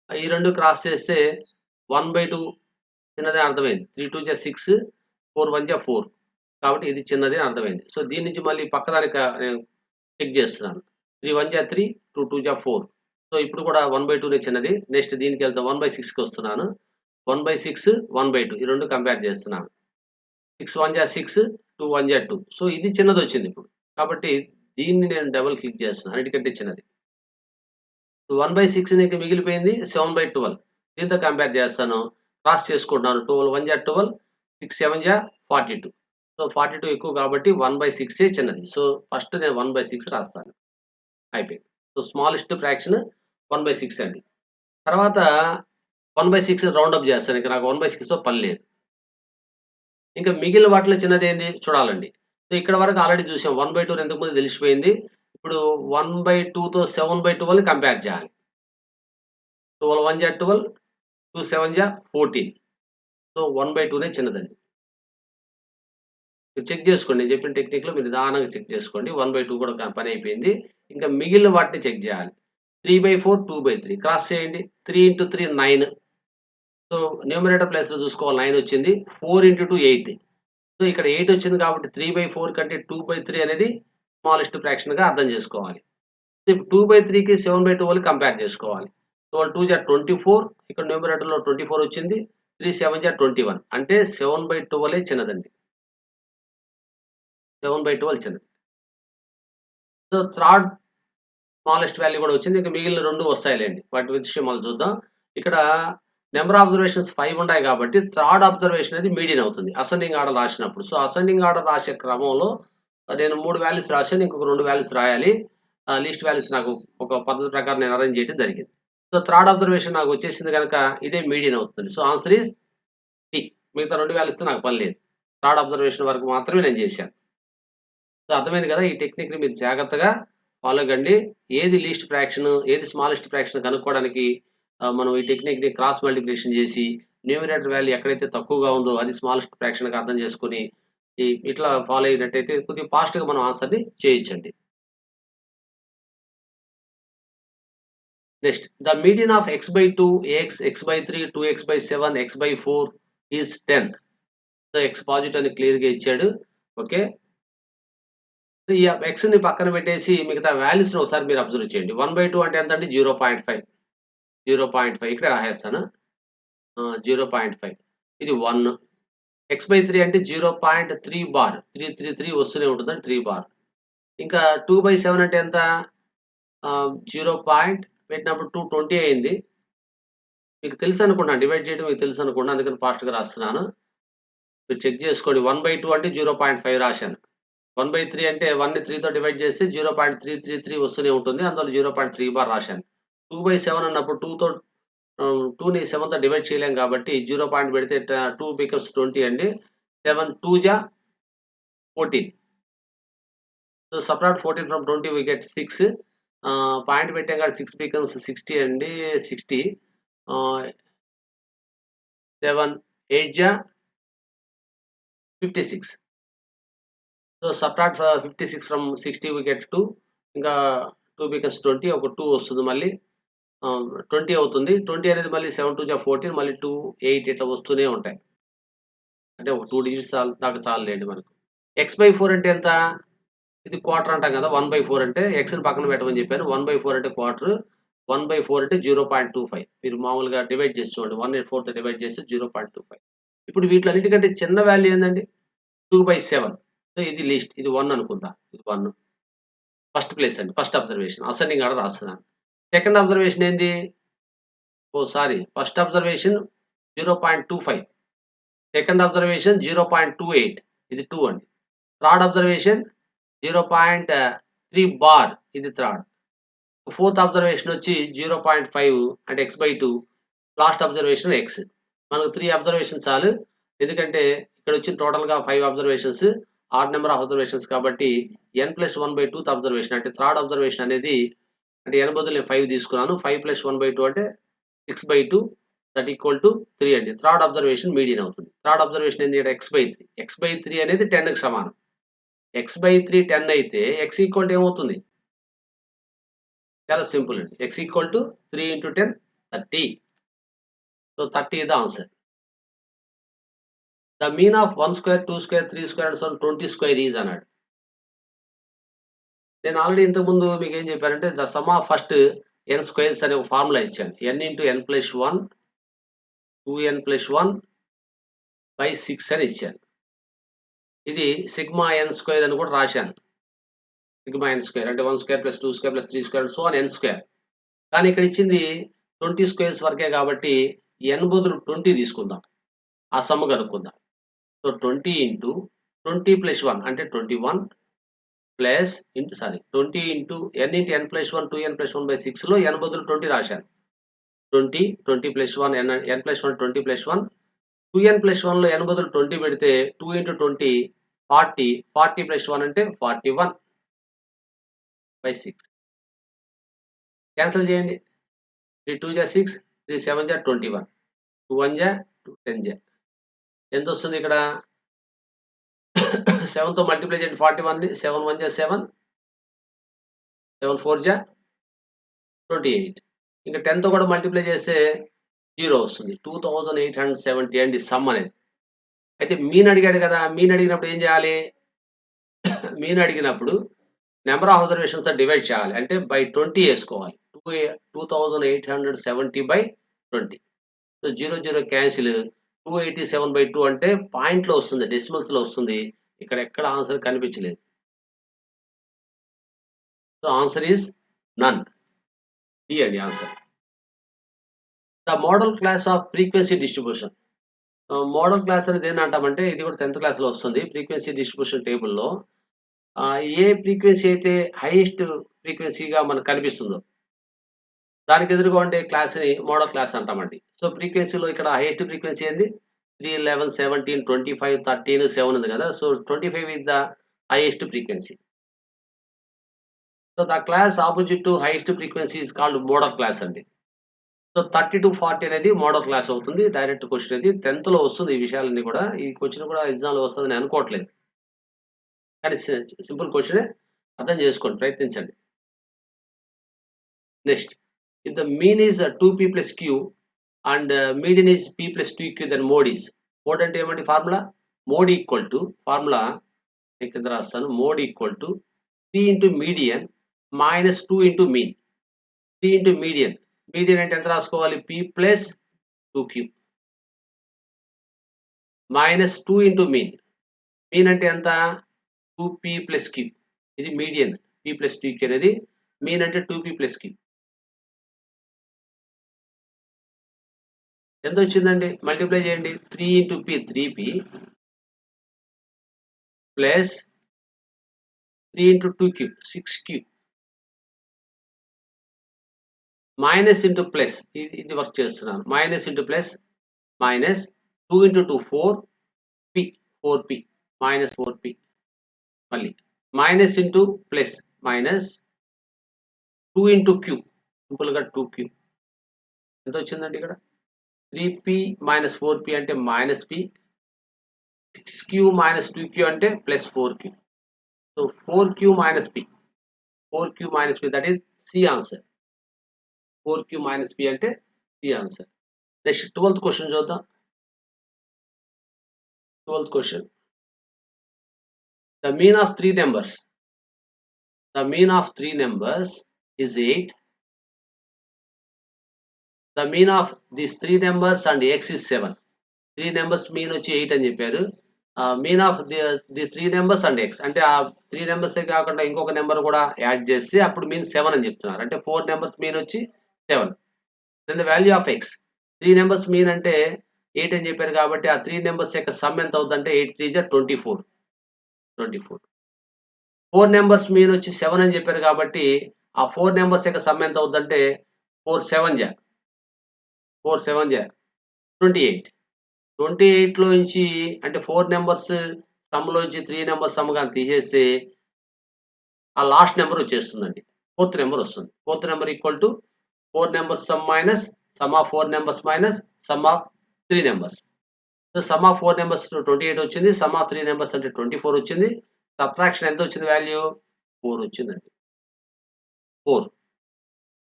ఈ 2 క్రాస్ చేస్తే 1/2 చిన్నదని అర్థమైంది. 3 2 జా 6, 4 1 జా 4. కాబట్టి ఇది చిన్నది అని అర్థమైంది. సో, దీని నుంచి మళ్ళీ పక్కదానికి నేను చెక్ చేస్తున్నాను. 3 1 జా 3, 2 2 జా 4. సో, ఇప్పుడు కూడా 1/2నే చిన్నది. నెక్స్ట్ దీనికెళ్తా 1/6కి వస్తున్నాను. 1/6, 1/2 ఈ 2 కంపేర్ చేస్తున్నాను. 6 1 జా 6, 2 1 జా 2. సో, ఇది చిన్నదొచ్చిందిప్పుడు. కాబట్టి దీన్ని నేను డబుల్ క్లిక్ చేస్తున్నాను. అన్నిటికంటే చిన్నది. 1/6 నీకు మిగిలిపోయింది 7/12. దీంతో కంపేర్ చేస్తాను. క్రాస్ చేసుకుంటున్నాను. 12 1 జా 12, 6 7 జా 42. సో, 42 ఎక్కువ కాబట్టి 1/6 చిన్నది. సో, ఫస్ట్ నేను 1/6 రాస్తాను. అయిపోయింది. సో, స్మాలెస్ట్ ఫ్రాక్షన్ 1/6 అండి. తర్వాత 1/6 రౌండ్ అప్ చేస్తాను. ఇక నాకు 1/6తో పని లేదు. ఇంకా మిగిలిన వాటిలో చిన్నదేంది చూడాలండి. సో, ఇక్కడ వరకు ఆల్రెడీ చూసాం. 1/2 ఇంతకు ముందు తెలిసిపోయింది. ఇప్పుడు 1/2తో 7/12ని కంపేర్ చేయాలి. 12 1 జా 12, 2 7 జా 14. సో, 1/2నే చిన్నదండి. మీరు చెక్ చేసుకోండి. నేను చెప్పిన టెక్నిక్‌లో మీరు నిదానంగా చెక్ చేసుకోండి. 1/2 కూడా పని అయిపోయింది. ఇంకా మిగిలిన వాటిని చెక్ చేయాలి. 3/4, 2/3 క్రాస్ చేయండి. 3 ఇంటూ 3 9. సో, న్యూమరేటర్ ప్లేస్‌లో చూసుకోవాలి 9 వచ్చింది. 4 ఇంటూ 2 8. సో, ఇక్కడ 8 వచ్చింది కాబట్టి 3/4 కంటే 2/3 అనేది స్మాలెస్ట్ ఫ్రాక్షన్‌గా అర్థం చేసుకోవాలి. ఇప్పుడు 2/3కి 7/12 కంపేర్ చేసుకోవాలి. 12 2 జా 24 ఇక్కడ న్యూమరేటర్‌లో 24 వచ్చింది. 3 7 జా 21 అంటే 7/12 చిన్నదండి. 7/12 చిన్నది. సో, థర్డ్ స్మాలెస్ట్ వాల్యూ కూడా వచ్చింది. ఇంక మిగిలిన 2 వస్తాయిలెండి. వాటి విషయం మళ్ళీ చూద్దాం. ఇక్కడ నంబర్ ఆఫ్ అబ్జర్వేషన్స్ 5 ఉన్నాయి కాబట్టి థర్డ్ అబ్జర్వేషన్ అనేది మీడియన్ అవుతుంది. అసెండింగ్ ఆర్డర్ రాసినప్పుడు. సో, అసెండింగ్ ఆర్డర్ రాసే క్రమంలో నేను 3 వాల్యూస్ రాసాను. ఇంకొక 2 వాల్యూస్ రాయాలి. లీస్ట్ వాల్యూస్ నాకు ఒక పద్ధతి ప్రకారం నేను అరేంజ్ చేయడం జరిగింది. సో, థర్డ్ అబ్జర్వేషన్ నాకు వచ్చేసింది గనక ఇదే మీడియన్ అవుతుంది. So, answer is D. మిగతా 2 వాల్యూస్‌తో నాకు పని లేదు. థర్డ్ అబ్జర్వేషన్ వరకు మాత్రమే నేను చేశాను. సో, అర్థమైంది కదా! ఈ టెక్నిక్‌ని మీరు జాగ్రత్తగా ఫాలో కండి. ఏది లీస్ట్ ఫ్రాక్షన్, ఏది స్మాలెస్ట్ ఫ్రాక్షన్ కనుక్కోవడానికి మనం ఈ టెక్నిక్‌ని క్రాస్ మల్టిప్లికేషన్ చేసి, న్యూమరేటర్ వాల్యూ ఎక్కడైతే తక్కువగా ఉందో అది స్మాలెస్ట్ ఫ్రాక్షన్‌గా అర్థం చేసుకొని, ఇట్లా ఫాలో అయినట్టయితే కొద్దిగా ఫాస్ట్‌గా మనం ఆన్సర్‌ని చేయొచ్చండి. Next the median of x/2, x/3, 2x/7, x/4 is 10. So, x positive అని క్లియర్‌గా ఇచ్చాడు. ఓకే. ఈ ఎక్స్‌ని పక్కన పెట్టేసి మిగతా వాల్యూస్‌ని ఒకసారి మీరు అబ్జర్వ్ చేయండి. 1/2 అంటే ఎంతండి? 0.5. 0.5 ఇక్కడే రాసేస్తాను. 0.5 ఇది 1. x/3 అంటే 0.3 బార్. 3 వస్తూనే ఉంటుందండి 3 బార్. ఇంకా 2/7 అంటే ఎంత? 0 పాయింట్ పెట్టినప్పుడు 2 20 అయింది. మీకు తెలుసనుకుంటాను. డివైడ్ చేయడం మీకు తెలుసనుకుంటా. అందుకని ఫాస్ట్‌గా రాస్తున్నాను. మీరు చెక్ చేసుకోండి. 1/2 అంటే 0.5 రాశాను. 1/3 అంటే 1ని 3తో డివైడ్ చేస్తే 0.333 వస్తూనే ఉంటుంది. అందువల్ల 0.3 బార్ రాశాను. 2/7 అన్నప్పుడు 2ని 7తో డివైడ్ చేయలేం కాబట్టి 0 పాయింట్ పెడితే 2 బికమ్స్ 20 అండి. 7 2 జా 14. So, subtract 14 from 20 we get 6. Point పెట్టాం కాబట్టి 6 బికమ్స్ 60 అండి. 60 ఆహ్, 7 8 జా 56. So, subtract 56 from 60 we get 2. ఇంకా 2 బికమ్స్ 20 ఒక 2 వస్తుంది మళ్ళీ. 20 అవుతుంది. 20 అనేది మళ్ళీ 7 2 జా 14 మళ్ళీ 2, 8 ఇట్లా వస్తూనే ఉంటాయి. అంటే ఒక 2 డిజిట్స్ దాకా చాలులెండి మనకు. x/4 అంటే ఎంత? ఇది క్వార్టర్ అంటాం కదా! 1/4 అంటే ఎక్స్‌ని పక్కన పెట్టమని చెప్పాను. 1/4 అంటే క్వార్టర్. 1/4 అంటే 0.25. మీరు మామూలుగా డివైడ్ చేసి చూడండి. 1 4తో డివైడ్ చేస్తే 0.25. ఇప్పుడు వీటిలన్నిటికంటే చిన్న వాల్యూ ఏందండి? 2/7. సో, ఇది లీస్ట్. ఇది 1 అనుకుందాం. ఇది 1. ఫస్ట్ ప్లేస్ అండి. First observation. అసెండింగ్ ఆర్డర్ రాస్తున్నాను. సెకండ్ అబ్జర్వేషన్ ఏంది? Sorry. First observation 0.25. Second observation 0.28. ఇది 2 అండి. Third observation 0.3 bar. ఇది థర్డ్. ఫోర్త్ అబ్జర్వేషన్ వచ్చి 0.5 అంటే x/2. Last observation x. మనకు 3 అబ్జర్వేషన్స్ చాలు. ఎందుకంటే ఇక్కడొచ్చిన టోటల్‌గా 5 observations. Odd number of observations కాబట్టి n+1/2థ్ అబ్జర్వేషన్ అంటే థర్డ్ అబ్జర్వేషన్ అనేది అంటే n బదులు నేను 5 తీసుకున్నాను. 5 + 1/2 అంటే 6/2 దట్ ఈక్వల్ టు 3 అండి. థర్డ్ అబ్జర్వేషన్ మీడియన్ అవుతుంది. థర్డ్ అబ్జర్వేషన్ ఏంది? ఇక్కడ x/3. x/3 అనేది 10కి సమానం. x/3 10 అయితే x ఈక్వల్ టు ఏమవుతుంది? చాలా సింపుల్ అండి. x equal to 3 into 10 30. So, 30 is the answer. The mean of 1 square, 2 square, 3 square and so on 20 square is అన్నాడు. నేను ఆల్రెడీ ఇంతకుముందు మీకేం చెప్పానంటే the sum of first n squares అనే ఒక ఫార్ములా ఇచ్చాను. n into n+1, 2n+1 by 6 అని ఇచ్చాను. ఇది సిగ్మా n స్క్వేర్ అని కూడా రాశాను. సిగ్మా n స్క్వేర్ అంటే 1 square plus 2 square plus 3 square so on n square. కానీ ఇక్కడ ఇచ్చింది 20 స్క్వేర్స్ వరకే కాబట్టి n బదులు 20 తీసుకుందాం. ఆ సమ్ కనుక్కుందాం. సో, 20 ఇంటూ 20 + 1 అంటే 21 plus 20 into n into n+1 2n+1 by 6లో n బదులు 20 రాశాను. 20, 20 + 1 n+1 20 + 1 2n+1లో n బదులు 20 పెడితే 2 ఇంటూ 20 40, 40 + 1 అంటే 41/6. క్యాన్సెల్ చేయండి. 3 2 జా 6, 3 7 జా 21, 2 1 జా 2 10 జా. ఎంతొస్తుంది ఇక్కడ? 7తో మల్టిప్లై చేయండి 41ని. 7 1 జా 7, 7 4 జా 28. ఇంక 10తో కూడా మల్టిప్లై చేస్తే 0 వస్తుంది. 2870 అండి సమ్ అనేది. అయితే మీన్ అడిగాడు కదా! మీన్ అడిగినప్పుడు ఏం చేయాలి? మీన్ అడిగినప్పుడు నంబర్ ఆఫ్ అబ్జర్వేషన్స్‌తో డివైడ్ చేయాలి. అంటే బై 20 ఏసుకోవాలి. 2870/20. So, 0, 0 cancel. 287/2 అంటే పాయింట్‌లో వస్తుంది. డెసిమల్స్‌లో వస్తుంది. ఇక్కడ ఎక్కడ ఆన్సర్ కనిపించలేదు. So, answer is none. D అండి answer. The modal class of frequency distribution. Modal class అనేది దేన్నంటామంటే ఇది కూడా 10థ్ క్లాస్‌లో వస్తుంది. ఫ్రీక్వెన్సీ డిస్ట్రిబ్యూషన్ టేబుల్‌లో ఏ ఫ్రీక్వెన్సీ అయితే హైయెస్ట్ ఫ్రీక్వెన్సీగా మనకు కనిపిస్తుందో దానికి ఎదురుగా ఉండే క్లాస్‌ని మోడల్ క్లాస్ అంటామండి. సో, ఫ్రీక్వెన్సీలో ఇక్కడ హైయెస్ట్ ఫ్రీక్వెన్సీ ఏంది? 3, 11, 17, 25, 13, 7 ఉంది కదా! So, 25 is the highest frequency. So, the class opposite to highest frequency is called modal class అండి. సో, 30-40 అనేది మోడల్ క్లాస్ అవుతుంది. డైరెక్ట్ క్వెషన్ ఇది. 10థ్‌లో వస్తుంది ఈ విషయాలన్నీ కూడా. ఈ క్వెషన్ కూడా ఎగ్జామ్‌లో వస్తదని అనుకోవట్లేదు. కానీ సింపుల్ క్వెషనే. అర్థం చేసుకోండి. ప్రయత్నించండి. Next. If the mean is 2p + q and median is p + 2q then mode is. Mode అంటే ఏమండి formula? Mode equal to formula నేను కింద రాస్తాను. Mode equal to 3 into median minus 2 into mean. 3 into median. Median అంటే ఎంత రాసుకోవాలి? p + 2q minus 2 into mean. Mean అంటే ఎంత? 2p + q. ఇది మీడియన్. p + 2q అనేది. మీన్ అంటే 2p + q. ఎంతొచ్చిందండి? మల్టిప్లై చేయండి. 3 into p 3p plus 3 into 2q 6q minus into plus ఇది వర్క్ చేస్తున్నాను. Minus into plus minus 2 into 2 4p 4p minus 4p మళ్ళీ minus into plus minus 2 into q సింపుల్‌గా 2q ఎంతొచ్చిందండి ఇక్కడ? 3p minus 4p అంటే minus p 6q minus 2q అంటే plus 4q. So, 4q minus p 4q minus p that is C answer. 4q minus p అంటే C answer. Next 12థ్ question చూద్దాం. 12th question. The mean of 3 numbers. The mean of 3 numbers is 8. The mean of these 3 numbers and x is 7. 3 numbers mean వచ్చి 8 అని చెప్పారు. Mean of the 3 numbers and x అంటే ఆ 3 నంబర్సే కాకుండా ఇంకొక number కూడా యాడ్ చేస్తే అప్పుడు మీన్ 7 అని చెప్తున్నారు. అంటే 4 నంబర్స్ మీన్ వచ్చి 7. Then the value of x. 3 numbers mean అంటే 8 అని చెప్పారు కాబట్టి ఆ 3 నంబర్స్ యొక్క సమ్ ఎంత అవుద్దంటే 8 3 జా 24. 24. 4 నంబర్స్ మీన్ వచ్చి 7 అని చెప్పారు కాబట్టి ఆ 4 నంబర్స్ యొక్క సమ్ ఎంత అవుద్దంటే 4 7 జా 28. 28లో నుంచి అంటే 4 నంబర్స్ సమ్‌లోంచి 3 నంబర్స్ సమ్ గాని తీసేస్తే ఆ లాస్ట్ నంబర్ వచ్చేస్తుందండి. ఫోర్త్ నంబర్ వస్తుంది. Fourth number equal to 4 numbers some minus sum of 4 numbers minus sum of 3 numbers. So, some of 4 numbers 28 వచ్చింది. సమ్ ఆఫ్ 3 నంబర్స్ అంటే 24 వచ్చింది. సబ్ట్రాక్షన్ ఎంత వచ్చింది వాల్యూ? 4 వచ్చిందండి. 4.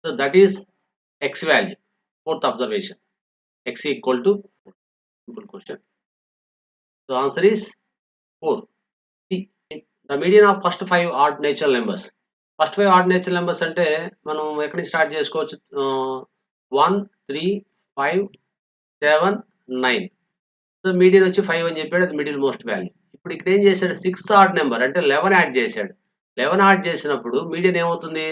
So, that is x value. Fourth observation. x equal to simple question. So, answer is 4. C. The median of first 5 odd natural numbers. First 5 odd natural numbers అంటే మనం ఎక్కడి నుంచి start చేసుకోవచ్చు? 1, 3, 5, 7, 9. సో, మీడియన్ వచ్చి 5 అని చెప్పాడు. అది మిడిల్ మోస్ట్ వాల్యూ. ఇప్పుడు ఇక్కడ ఏం చేశాడు? 6థ్ ఆడ్ నంబర్ అంటే 11 యాడ్ చేశాడు. 11 యాడ్ చేసినప్పుడు మీడియన్ ఏమవుతుంది?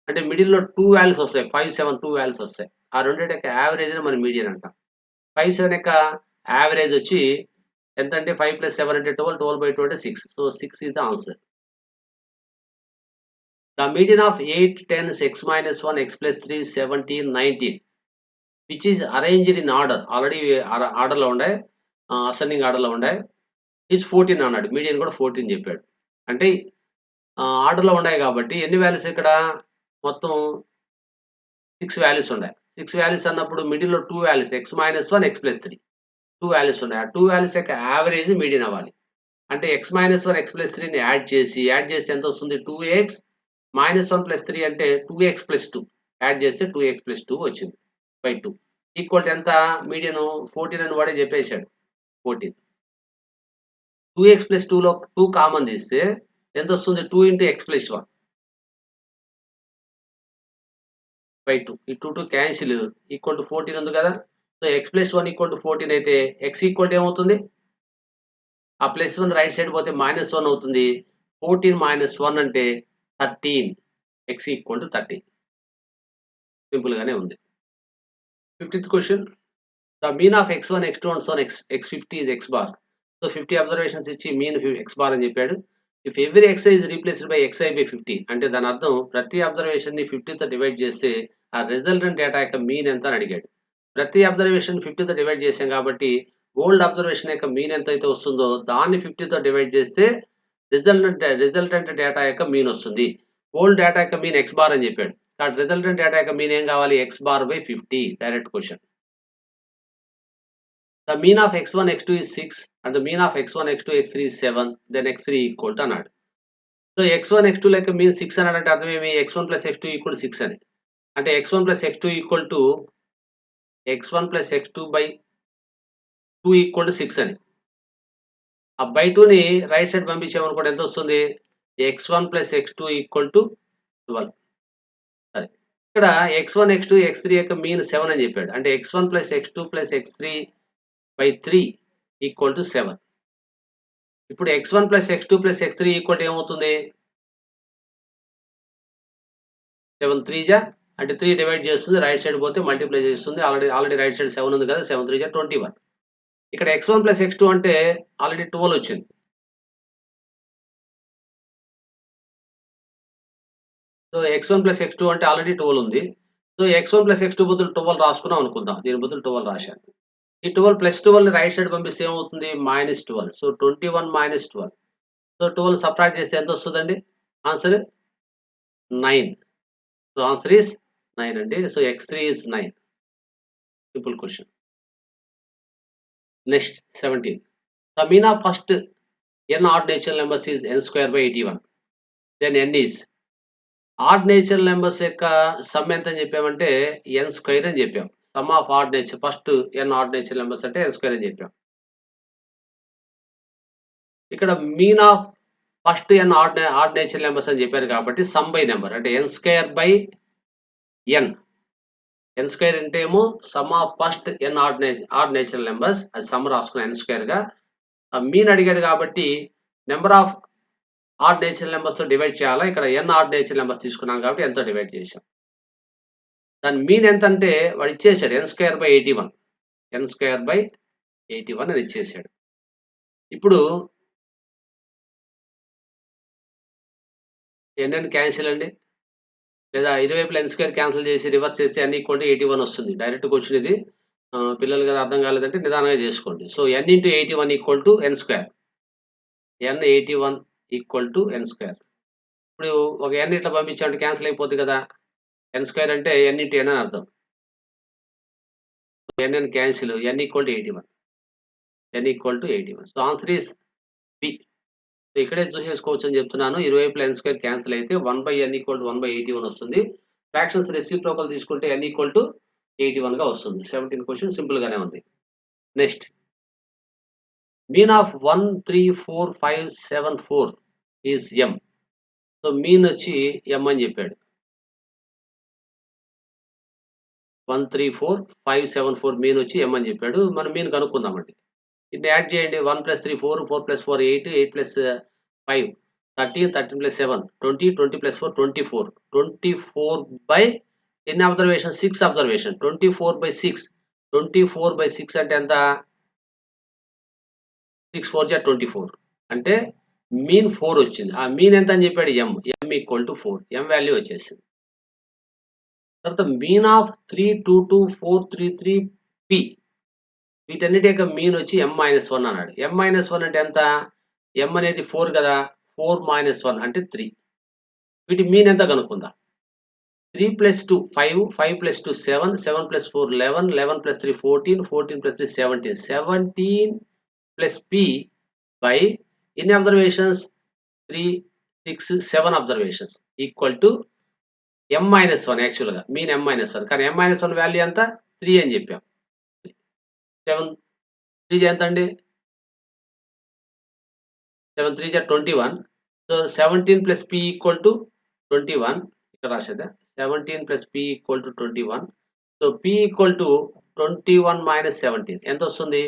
అంటే మిడిల్‌లో 2 వాల్యూస్ వస్తాయి. 5, 7 2 వాల్యూస్ వస్తాయి. ఆ రెండిటి యొక్క యావరేజ్‌ని మనం మీడియన్ అంటాం. 5, 7 యొక్క యావరేజ్ వచ్చి ఎంతంటే 5 + 7 అంటే 12, 12/2 అంటే 6. So, 6 is the answer. The median of 8, 10, x - 1, x + 3, 17, 19 which is arranged in order. Already ఆర్డర్‌లో ఉండాయి. అసెండింగ్ ఆర్డర్‌లో ఉండాయి. ఈస్ 14 అన్నాడు. మీడియన్ కూడా 14 చెప్పాడు. అంటే ఆర్డర్‌లో ఉన్నాయి కాబట్టి ఎన్ని వాల్యూస్ ఇక్కడ? మొత్తం 6 వాల్యూస్ ఉన్నాయి. 6 వాల్యూస్ అన్నప్పుడు మిడిల్‌లో 2 వాల్యూస్ x - 1, x + 3 2 వాల్యూస్ ఉన్నాయి. ఆ 2 వాల్యూస్ యొక్క యావరేజ్ మీడియన్ అవ్వాలి. అంటే x - 1 x + 3ని యాడ్ చేసి ఎంత వస్తుంది 2x - 1 + 3 అంటే 2x + 2 యాడ్ చేస్తే 2x + 2 వచ్చింది బై 2 ఈక్వల్ టు ఎంత మీడియన్ 14 అని వాడే చెప్పేసాడు 14. 2x + 2లో 2 కామన్ తీస్తే ఎంత వస్తుంది 2 × x + 1 బై 2. ఈ 2 క్యాన్సిల్ ఈక్వల్ టు 14 ఉంది కదా. సో x + 1 = 14 అయితే x ఈక్వల్ టు ఏమవుతుంది? ఆ +1 రైట్ సైడ్ పోతే -1 అవుతుంది. 14 - 1 అంటే 13. x equal to 13. సింపుల్ గానే ఉంది. 50th question. The mean of x1, x2 and so on x50 is x bar. So 50 observations ఇచ్చి మీన్ x బార్ అని చెప్పాడు. If every xi is replaced by xi by 50 అంటే దాని అర్థం ప్రతి అబ్జర్వేషన్‌ని 50తో divide చేస్తే ఆ రిజల్టెంట్ డేటా యొక్క మీన్ ఎంత అని అడిగాడు. ప్రతి అబ్జర్వేషన్ 50తో డివైడ్ చేసాం కాబట్టి ఓల్డ్ అబ్జర్వేషన్ యొక్క మీన్ ఎంతైతే వస్తుందో దాన్ని 50తో డివైడ్ చేస్తే రిజల్టెంట్ డేటా యొక్క మీన్ వస్తుంది. ఓల్డ్ డేటా యొక్క మీన్ x బార్ అని చెప్పాడు. కాబట్టి రిజల్టెంట్ డేటా యొక్క మీన్ ఏం కావాలి? x bar by 50. Direct question. The mean of x1, x2 is 6 and the mean of x1, x2, x3 is 7. Then x3 equal to అన్నాడు. So x1, x2 లెక్క mean 6 అన్నాడంటే అర్థం ఏమి? x1 + x2 = 6 అని. అంటే x1 + x2 = x1 + x2 by 2 = 6 అని. ఆ by 2ని రైట్ సైడ్ పంపించామనుకోండి ఎంత వస్తుంది? x1 + x2 = 12. సరే. ఇక్కడ x1, x2, x3 యొక్క మీన్ 7 అని చెప్పాడు. అంటే x1 + x2 + x3 బై 3 = 7. ఇప్పుడు x1 + x2 + x3 ఈక్వల్ ఏమవుతుంది? 7 3 జా అంటే 3 డివైడ్ చేస్తుంది. రైట్ సైడ్ పోతే మల్టిప్లై చేస్తుంది. ఆల్రెడీ రైట్ సైడ్ 7 ఉంది కదా. 7 3 జా 21. ఇక్కడ x1 + x2 అంటే ఆల్రెడీ 12 వచ్చింది. సో x1 + x2 అంటే ఆల్రెడీ 12 ఉంది. సో x1 + x2 బదులు 12 రాసుకున్నాం అనుకుందాం. దీని బదులు 12 రాశాను. ఈ 12 + 12ని రైట్ సైడ్ పంపిస్తే ఏమవుతుంది? -12. సో 21 - 12. సో 12 సబ్ట్రాక్ట్ చేస్తే ఎంత వస్తదండి? ఆన్సర్ 9. సో ఆన్సర్ ఈస్ 9 అండి. So x3 is 9. Simple question. Next 17. The mean of first n odd natural numbers is n² by 81. Then n is odd natural numbers యొక్క sum ఎంత అని చెప్పామంటే n² అని చెప్పాం. Sum of odd nature first n odd natural numbers అంటే n² అని చెప్పాం. ఇక్కడ mean of first n odd natural numbers అని చెప్పారు కాబట్టి సమ్ బై నెంబర్ అంటే n² బై n. n² అంటే ఏమో sum of first n odd natural numbers అది సమ్ రాసుకున్నాం n²గా. మీన్ అడిగాడు కాబట్టి నెంబర్ ఆఫ్ ఆడ్ నేచురల్ నంబర్స్‌తో డివైడ్ చేయాలా. ఇక్కడ n ఆడ్ నేచురల్ నంబర్స్ తీసుకున్నాం కాబట్టి nతో డివైడ్ చేశాం. దాని మీన్ ఎంతంటే వాడు ఇచ్చేసాడు n² బై 81. n² బై 81 అని ఇచ్చేసాడు. ఇప్పుడు n క్యాన్సిల్ అండి. లేదా ఇరువైపులా n² క్యాన్సిల్ చేసి రివర్స్ చేస్తే n = 81 వస్తుంది. డైరెక్ట్ క్వెషన్ ఇది. పిల్లలు కదా అర్థం కాలేదంటే నిదానంగా చేసుకోండి. So n × 81 = n². n 81 = n². ఇప్పుడు ఒక n ఇట్లా పంపించామంటే క్యాన్సిల్ అయిపోద్ది కదా. n² అంటే n × n అని అర్థం. n cancel n = 81. n = 81. So answer is B. So ఇక్కడే చూసేసుకోవచ్చు అని చెప్తున్నాను. ఇరువైపులా n² క్యాన్సిల్ అయితే 1/n = 1/81 వస్తుంది. ఫ్రాక్షన్స్ రెసిప్రోకల్ తీసుకుంటే n = 81గా వస్తుంది. 17 క్వెషన్ సింపుల్ గానే ఉంది. Next mean of 1 3 4 5 7 4 is m. So mean వచ్చి m అని చెప్పాడు. 1 3 4 5 7 4 మీన్ వచ్చి m అని చెప్పాడు. మనం మీన్ కనుక్కుందామండి. ఇది యాడ్ చేయండి. 1 + 3 4 4 + 4 8 8 + 5 13 13 + 7 20 20 + 4 24 24 బై ఎన్ని అబ్జర్వేషన్ 6 అబ్జర్వేషన్ 24 బై 6 24 బై 6 అంటే ఎంత 6 4 జా 24 అంటే మీన్ 4 వచ్చింది. ఆ మీన్ ఎంత అని చెప్పాడు m = 4 m వాల్యూ వచ్చేసింది. తర్వాత మీన్ ఆఫ్ 3 2 2 4 3 3 p వీటన్నిటి యొక్క మీన్ వచ్చి m - 1 అన్నాడు. m - 1 అంటే ఎంత? m అనేది 4 కదా. 4 - 1 అంటే 3. వీటి మీన్ ఎంత కనుక్కుందాం. 3 + 2 5 5 + 2 7 7 + 4 11 11 + 3 14 14 + 3 17 17 ప్లస్ p బై ఎన్ని observations? 3, 6, 7 observations equal to m-1 యాక్చువల్‌గా. మీన్ m-1 కానీ m-1 వాల్యూ ఎంత? 3 అని చెప్పాం. 7 3 ఎంతండి? 7 3 21. So 17 plus p equal to 21. ఇక్కడ రాసేదా? 17 plus p equal to 21. So p equal to 21 minus 17 ఎంత వస్తుంది?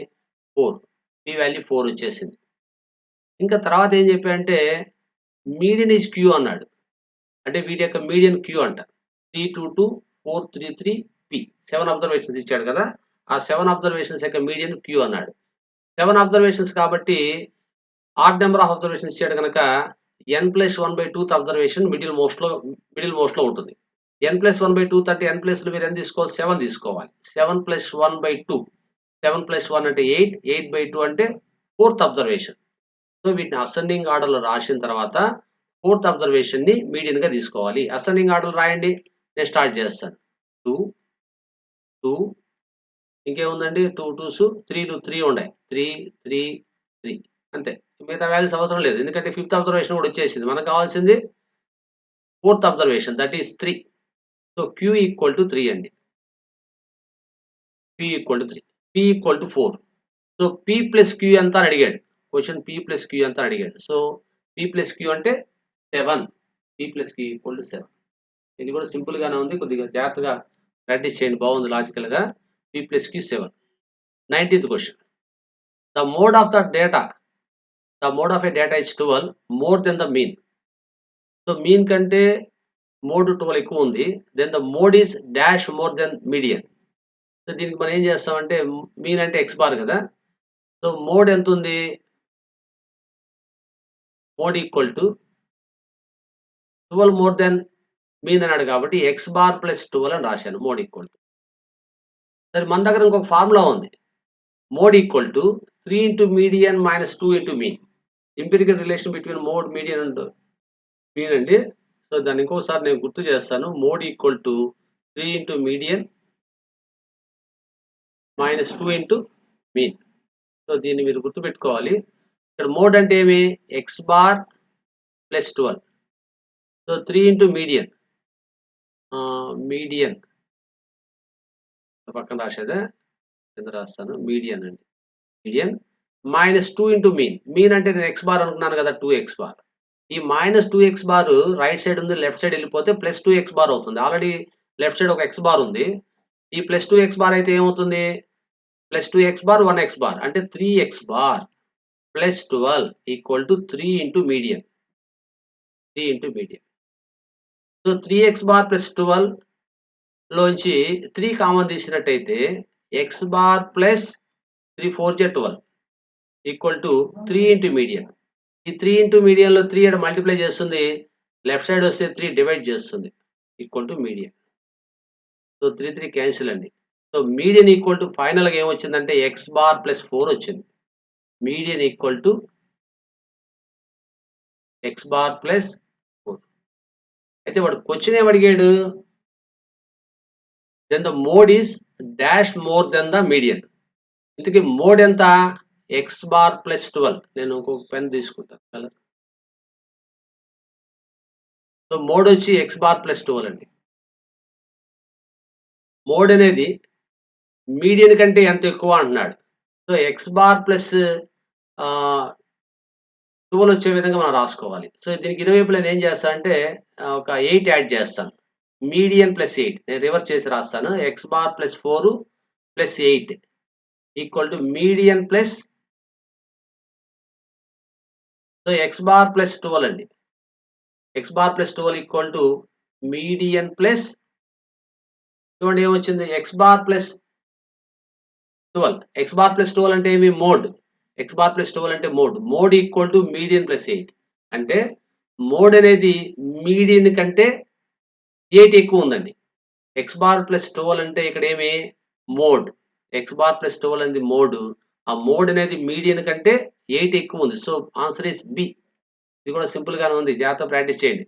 4. p వాల్యూ 4 వచ్చేసింది. ఇంకా తర్వాత ఏం చెప్పాడంటే మీడియన్ ఈజ్ q అన్నాడు. అంటే వీటి యొక్క మీడియన్ q అంట. 322 433 p 7 అబ్జర్వేషన్స్ ఇచ్చాడు కదా! ఆ 7 అబ్జర్వేషన్స్ యొక్క మీడియన్ q అన్నాడు. 7 అబ్జర్వేషన్స్ కాబట్టి ఆడ్ నెంబర్ ఆఫ్ అబ్జర్వేషన్స్ ఇచ్చాడు గనక n+1/2th అబ్జర్వేషన్ మిడిల్ మోస్ట్‌లో ఉంటుంది. n+1/2 అంటే n ప్లేస్‌లో మీరు ఎంత తీసుకోవాలి? 7 తీసుకోవాలి. 7 + 1/2 7 + 1 అంటే 8 8/2 అంటే 4th అబ్జర్వేషన్. సో వీటిని అసెండింగ్ ఆర్డర్‌లో రాసిన తర్వాత 4th అబ్జర్వేషన్‌ని మీడియన్‌గా తీసుకోవాలి. అసెండింగ్ ఆర్డర్‌లో రాయండి. నేను స్టార్ట్ చేస్తాను. 2 2 ఇంకేముందండి 2 2స్ 3లు 3 ఉన్నాయి. 3 3 3 అంతే. మిగతా వాల్యూస్ అవసరం లేదు. ఎందుకంటే 5th అబ్జర్వేషన్ కూడా వచ్చేసింది. మనకు కావాల్సింది 4th observation that is 3. So q equal to 3 అండి. p equal to 3. p equal to 4. So p plus q ఎంత అని అడిగాడు. క్వెషన్ p ప్లస్ q ఎంత అని అడిగాడు. సో p ప్లస్ q అంటే 7. p plus q equal to 7. ఇది కూడా సింపుల్ గానే ఉంది. కొద్దిగా జాగ్రత్తగా ప్రాక్టీస్ చేయండి. బాగుంది లాజికల్‌గా. p plus q 7. 19th question. The mode of a data is 12 more than the mean. So mean కంటే మోడ్ 12 ఎక్కువ ఉంది. Then the mode is dash more than median. So దీనికి మనం ఏం చేస్తామంటే మీన్ అంటే x బార్ కదా! సో మోడ్ ఎంత ఉంది? Mode equal to 12 more than mean అన్నాడు కాబట్టి x బార్ ప్లస్ 12 అని రాశాను. Mode equal to. సరే మన దగ్గర ఇంకొక ఫార్ములా ఉంది. Mode equal to 3 into median minus 2 into mean. Empirical relation between mode, median and mean అండి. సో దాన్ని ఇంకోసారి నేను గుర్తు చేస్తాను. Mode equal to 3 into median minus 2 into mean. సో దీన్ని మీరు గుర్తుపెట్టుకోవాలి. ఇక్కడ మోడ్ అంటే ఏమి? x bar plus 12. సో 3 ఇంటూ మీడియన్ మీడియన్ పక్కన రాసేదా? కింద రాస్తాను. మీడియన్ అండి. Median minus 2 into mean. Mean అంటే నేను x బార్ అనుకున్నాను కదా! 2x bar. ఈ minus 2x bar right side ఉంది. లెఫ్ట్ సైడ్ వెళ్ళిపోతే ప్లస్ 2x బార్ అవుతుంది. ఆల్రెడీ లెఫ్ట్ సైడ్ ఒక x బార్ ఉంది. ఈ ప్లస్ 2x బార్ అయితే ఏమవుతుంది? Plus 2x bar 1x bar అంటే 3x bar plus 12 equal to 3 into median. 3 into median. So 3x bar plus 12 లోంచి 3 common తీసినట్టయితే x bar plus 3 4 జా 12 equal to 3 into median. ఈ 3 into మీడియన్‌లో 3 ఈడ multiply చేస్తుంది. Left side వస్తే 3 divide చేస్తుంది. Equal to median. So 3 3 cancel అండి. So median equal to ఫైనల్‌గా ఏమొచ్చిందంటే x బార్ ప్లస్ 4 వచ్చింది. Median equal to x bar plus 4. అయితే వాడు క్వెషన్ ఏమి అడిగాడు? Then the mode is dash more than the median. ఇంతకీ మోడ్ ఎంత? x bar plus 12. నేను ఇంకొక పెన్ తీసుకుంటాను కలర్. సో మోడ్ వచ్చి x బార్ ప్లస్ 12 అండి. మోడ్ అనేది మీడియన్ కంటే ఎంత ఎక్కువ అంటున్నాడు. సో x బార్ ప్లస్ 12 వచ్చే విధంగా మనం రాసుకోవాలి. సో దీనికి ఇరువైపులా నేను ఏం చేస్తానంటే ఒక 8 యాడ్ చేస్తాను. మీడియన్ ప్లస్ 8 నేను రివర్స్ చేసి రాస్తాను. x bar plus 4 plus 8 equal to median plus so x bar plus 12 అండి. x bar plus 12 equal to median plus చూడండి ఏమొచ్చింది? x bar plus 12. x bar plus 12 అంటే ఏమి? మోడ్. x బార్ ప్లస్ 12 అంటే mode. Mode equal to median plus 8. అంటే mode అనేది median కంటే 8 ఎక్కువ ఉందండి. x బార్ ప్లస్ 12 అంటే ఇక్కడ ఏమి? మోడ్. x బార్ ప్లస్ 12 అనేది మోడ్. ఆ మోడ్ అనేది మీడియన్ కంటే 8 ఎక్కువ ఉంది. So answer is B. ఇది కూడా సింపుల్ గానే ఉంది. జాగ్రత్తగా ప్రాక్టీస్ చేయండి.